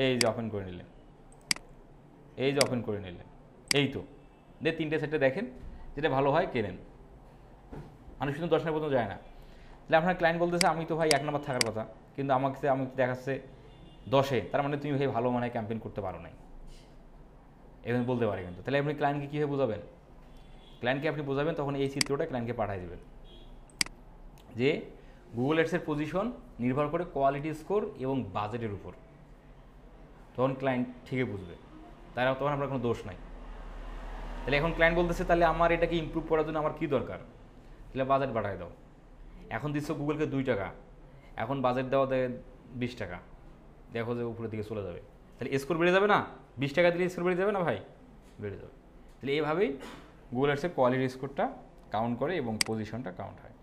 এই যে ওপেন করে নিলেন, এই যে ওপেন করে নিলেন, এই তো 3টে সেটে দেখেন যেটা ভালো হয় কেনেন। মানুষ কিন্তু 10 নম্বর পর্যন্ত যায় না। তাহলে আপনার ক্লায়েন্ট বলতেছে আমি তো ভাই 1 নম্বর থাকার কথা, কিন্তু আমাকে দেখাচ্ছে 10-এ, তার মানে তুমি ভাই ভালো মানে ক্যাম্পেইন করতে পারো নাই, এখানে বলতে পারে কিন্তু। তাহলে আপনি ক্লায়েন্টকে কীভাবে বোঝাবেন? ক্লায়েন্টকে আপনি বোঝাবেন তখন এই চিত্রটা ক্লায়েন্টকে পাঠিয়ে দেবেন যে গুগল অ্যাডসের পজিশন নির্ভর করে কোয়ালিটি স্কোর এবং বাজেটের উপর, তখন ক্লায়েন্ট ঠিকই বুঝবে, তখন আপনার কোনো দোষ নাই। তাহলে এখন ক্লায়েন্ট বলতেছে তাহলে আমার এটাকে ইমপ্রুভ করার জন্য আমার কী দরকার? তাহলে বাজেট বাড়ায় দাও। এখন দিচ্ছ গুগলকে $2, এখন বাজেট দেওয়া দেয় $20, দেখো যে উপরের দিকে চলে যাবে, তাহলে স্কোর বেড়ে যাবে না? $20 দিলে স্কোর বেড়ে যাবে না ভাই? বেড়ে যাবে। তাহলে এইভাবেই গুগল অ্যাডসের কোয়ালিটি স্কোরটা কাউন্ট করে এবং পজিশনটা কাউন্ট হয়।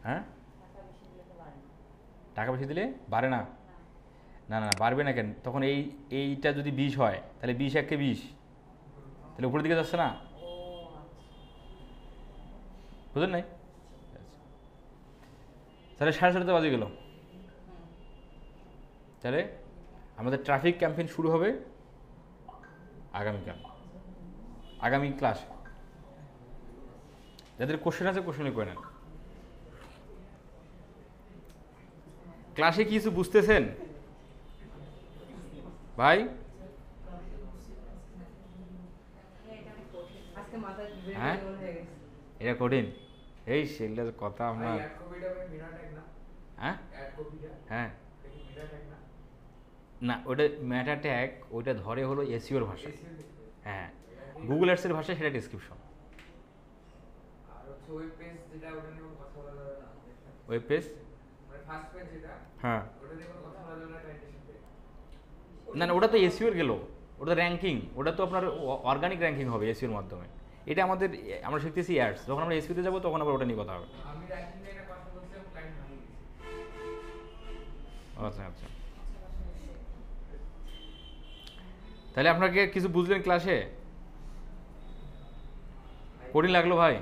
হ্যাঁ, টাকা বেশি দিলে বাড়ে না? না না বাড়বে না কেন? তখন এইটা যদি 20 হয় তাহলে 20 1 20, তাহলে উপরের দিকে যাচ্ছে না, বুঝলেন নাই? তাহলে 7:30 বাজে গেল। তাহলে আমাদের ট্রাফিক ক্যাম্পেইন শুরু হবে আগামীকাল, আগামী ক্লাস। যাদের কোশ্চেন আছে কোশ্চেনে করে নেন। ক্লাসে কিছু বুঝতেছেন ভাই? হ্যাঁ, এটা কঠিন, এই সেগুলো কথা আপনার। হ্যাঁ হ্যাঁ না, ওটা মেটা ট্যাগ, ওইটা ধরে হলো এসইওর ভাষা। হ্যাঁ, গুগল অ্যাডসের ভাষায় সেটা ডেসক্রিপশন। ওয়েব পেজ, হ্যাঁ না না, ওটা তো এসইওর গেল, ওটা র্যাঙ্কিং, ওটা তো আপনার অর্গানিক র্যাঙ্কিং হবে এসইওর মাধ্যমে। এটা আমরা শিখতেছি অ্যাডস, যখন আমরা এসইওতে যাবো তখন আবার ওটা নিয়ে কথা হবে। আচ্ছা আচ্ছা, তাহলে আপনাকে কিছু বুঝলেন ক্লাসে? কঠিন লাগলো ভাই?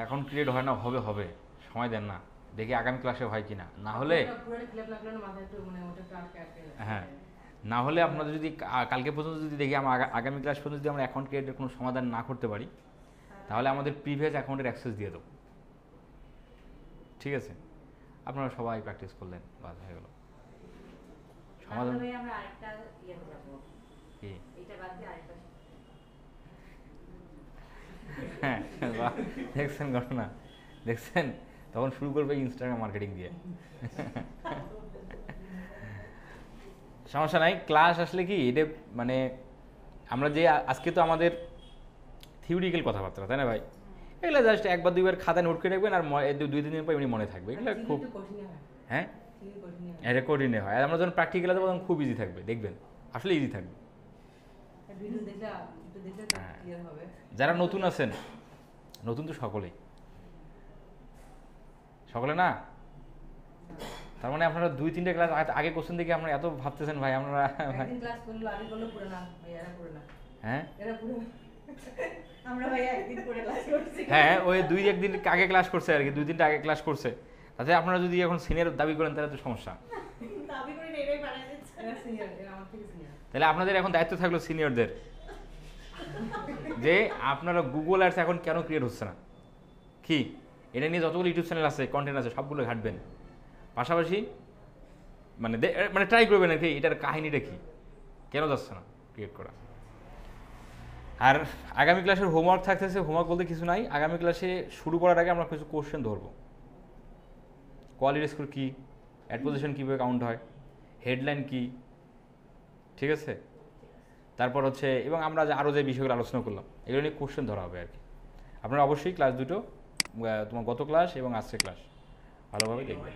এখন ক্রিয়েট হয় না, হবে হবে, সময় দেন না, দেখি আগামী ক্লাসে হয় কিনা। না হলে হ্যাঁ, না হলে আপনাদের যদি কালকে পর্যন্ত যদি দেখি আমরা আগামী ক্লাস পর্যন্ত যদি আমরা অ্যাকাউন্ট ক্রিয়েটের কোনো সমাধান না করতে পারি, তাহলে আমাদের প্রিভিয়াস অ্যাকাউন্টের অ্যাক্সেস দিয়ে দেবো। ঠিক আছে, আপনারা সবাই প্র্যাকটিস করলেন, বাস হয়ে গেল সমাধান। হ্যাঁ দেখছেন ঘটনা, দেখছেন তখন শুরু করবে ইনস্টাগ্রাম মার্কেটিং দিয়ে। সমস্যা নাই, ক্লাস আসলে কি এটা মানে আমরা যে আজকে তো আমাদের থিওরিক্যাল কথাবার্তা, তাই না ভাই? এগুলো জাস্ট 1 বা 2 বার খাতা নোট করে রাখবেন আর 2-3 দিন পর এমনি মনে থাকবে। এগুলো খুব হ্যাঁ এটা কঠিন হয়, আর আমরা যখন প্র্যাকটিক্যালে যাবো তখন খুব ইজি থাকবে, দেখবেন আসলে ইজি থাকবে। যারা নতুন আছেন, নতুন তো সকলে না, তার মানে আপনারা 2-3টে ক্লাস আগে কোশ্চেন দেখে আপনারা এত ভাবতেছেন ভাই আপনারা। হ্যাঁ হ্যাঁ, ওই 2-1 দিন আগে ক্লাস করছে আর কি, 2-3টা আগে ক্লাস করছে, তাতে আপনারা যদি এখন সিনিয়র দাবি করেন তাহলে তো সমস্যা। তাহলে আপনাদের এখন দায়িত্ব থাকলো সিনিয়রদের, যে আপনারা গুগল অ্যাডস এখন কেন ক্রিয়েট হচ্ছে না, কি এটা নিয়ে যতগুলো ইউটিউব চ্যানেল আছে কন্টেন্ট আছে সবগুলো ঘাটবেন, পাশাপাশি মানে ট্রাই করবেন আর কি এটার কাহিনিটা কি, কেন যাচ্ছে না ক্রিয়েট করা। আর আগামী ক্লাসের হোমওয়ার্ক থাকতেছে, হোমওয়ার্ক বলতে কিছু নাই, আগামী ক্লাসে শুরু করার আগে আমরা কিছু কোশ্চেন ধরবো। কোয়ালিটি স্কোর কী, অ্যাড পজিশন কীভাবে কাউন্ট হয়, হেডলাইন কী, ঠিক আছে, তারপর হচ্ছে এবং আমরা আরও যে বিষয়গুলো আলোচনা করলাম এগুলো নিয়ে কোশ্চেন ধরা হবে আর কি। আপনারা অবশ্যই ক্লাস দুটো তোমার গত ক্লাস এবং আজকের ক্লাস ভালোভাবে দেখবেন।